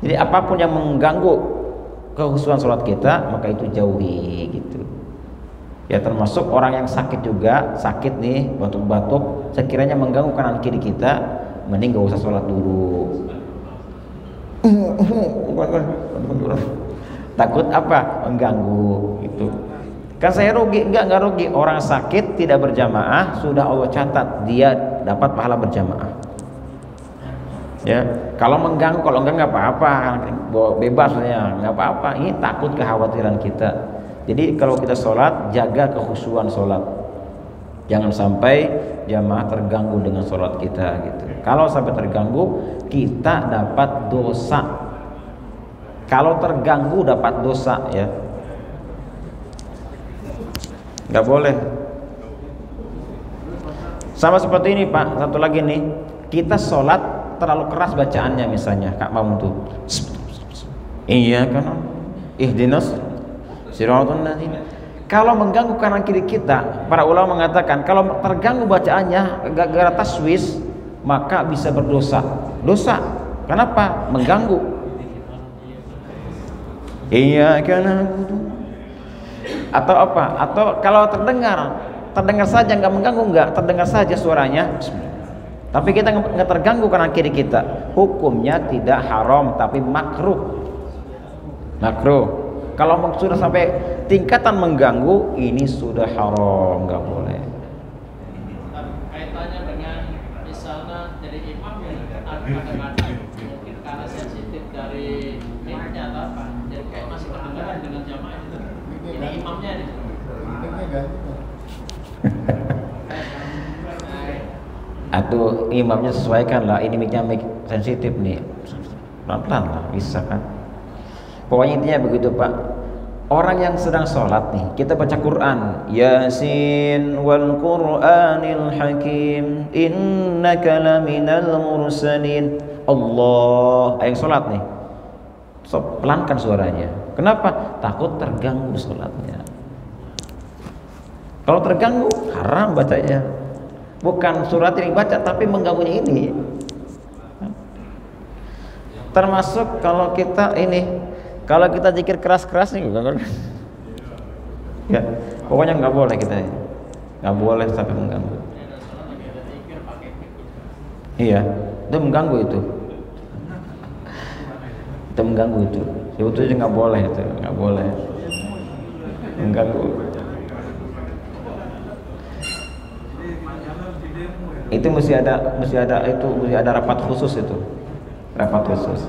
Jadi apapun yang mengganggu kehusuan sholat kita, maka itu jauhi gitu. Ya termasuk orang yang sakit juga, sakit nih, batuk-batuk, sekiranya mengganggu kanan kiri kita, mending gak usah sholat dulu. Takut apa? Mengganggu gitu. Kan saya rugi? Enggak rugi. Orang sakit tidak berjamaah sudah Allah catat dia dapat pahala berjamaah. Ya, kalau mengganggu, kalau enggak apa-apa, bebas ya, nggak apa-apa. Ini takut kekhawatiran kita. Jadi kalau kita sholat, jaga kekhusyuan sholat. Jangan sampai jamaah terganggu dengan sholat kita gitu. Kalau sampai terganggu, kita dapat dosa. Kalau terganggu dapat dosa ya. Nggak boleh. Sama seperti ini Pak, satu lagi nih, kita sholat terlalu keras bacaannya misalnya, Kak Mam tuh, iya kan, ihdinas siratal ladzina. Kalau mengganggu kanan kiri kita, para ulama mengatakan kalau terganggu bacaannya gara-gara taswis, maka bisa berdosa. Dosa, kenapa? Mengganggu. Iya kan. Atau apa? Atau kalau terdengar saja, nggak mengganggu, nggak terdengar saja suaranya, tapi kita nggak terganggu kanan kiri kita, hukumnya tidak haram tapi makruh. Kalau sudah sampai tingkatan mengganggu, ini sudah haram, nggak boleh. Kaitannya dengan misalnya jadi imam yang kadang-kadang mungkin karena sensitif dari mic-nya atau apa, jadi kayak masih kedengaran dengan jamaah itu. Ini imamnya nih. Atau imamnya sesuaikan lah, ini mic-nya mic sensitif nih, pelan-pelan lah, bisa kan. Pokoknya intinya begitu Pak. Orang yang sedang sholat nih, kita baca Quran, Yasin wal Qur'anil Hakim, innaka laminal mursalin. Allah, yang sholat nih, so, pelankan suaranya. Kenapa? Takut terganggu sholatnya. Kalau terganggu, haram bacanya. Bukan surat yang dibaca, tapi mengganggunya ini. Termasuk kalau kita ini, kalau kita zikir keras-keras nih, ya, pokoknya nggak boleh kita, nggak boleh sampai mengganggu. Iya, itu mengganggu itu. Itu mengganggu itu. Sebetulnya nggak boleh itu, nggak boleh mengganggu. Itu mesti ada rapat khusus itu, rapat khusus.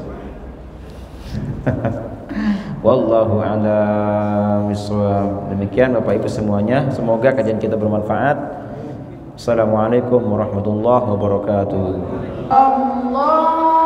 Wallahu a'lam bishawab. Demikian Bapak Ibu semuanya, semoga kajian kita bermanfaat. Assalamualaikum warahmatullahi wabarakatuh. Allah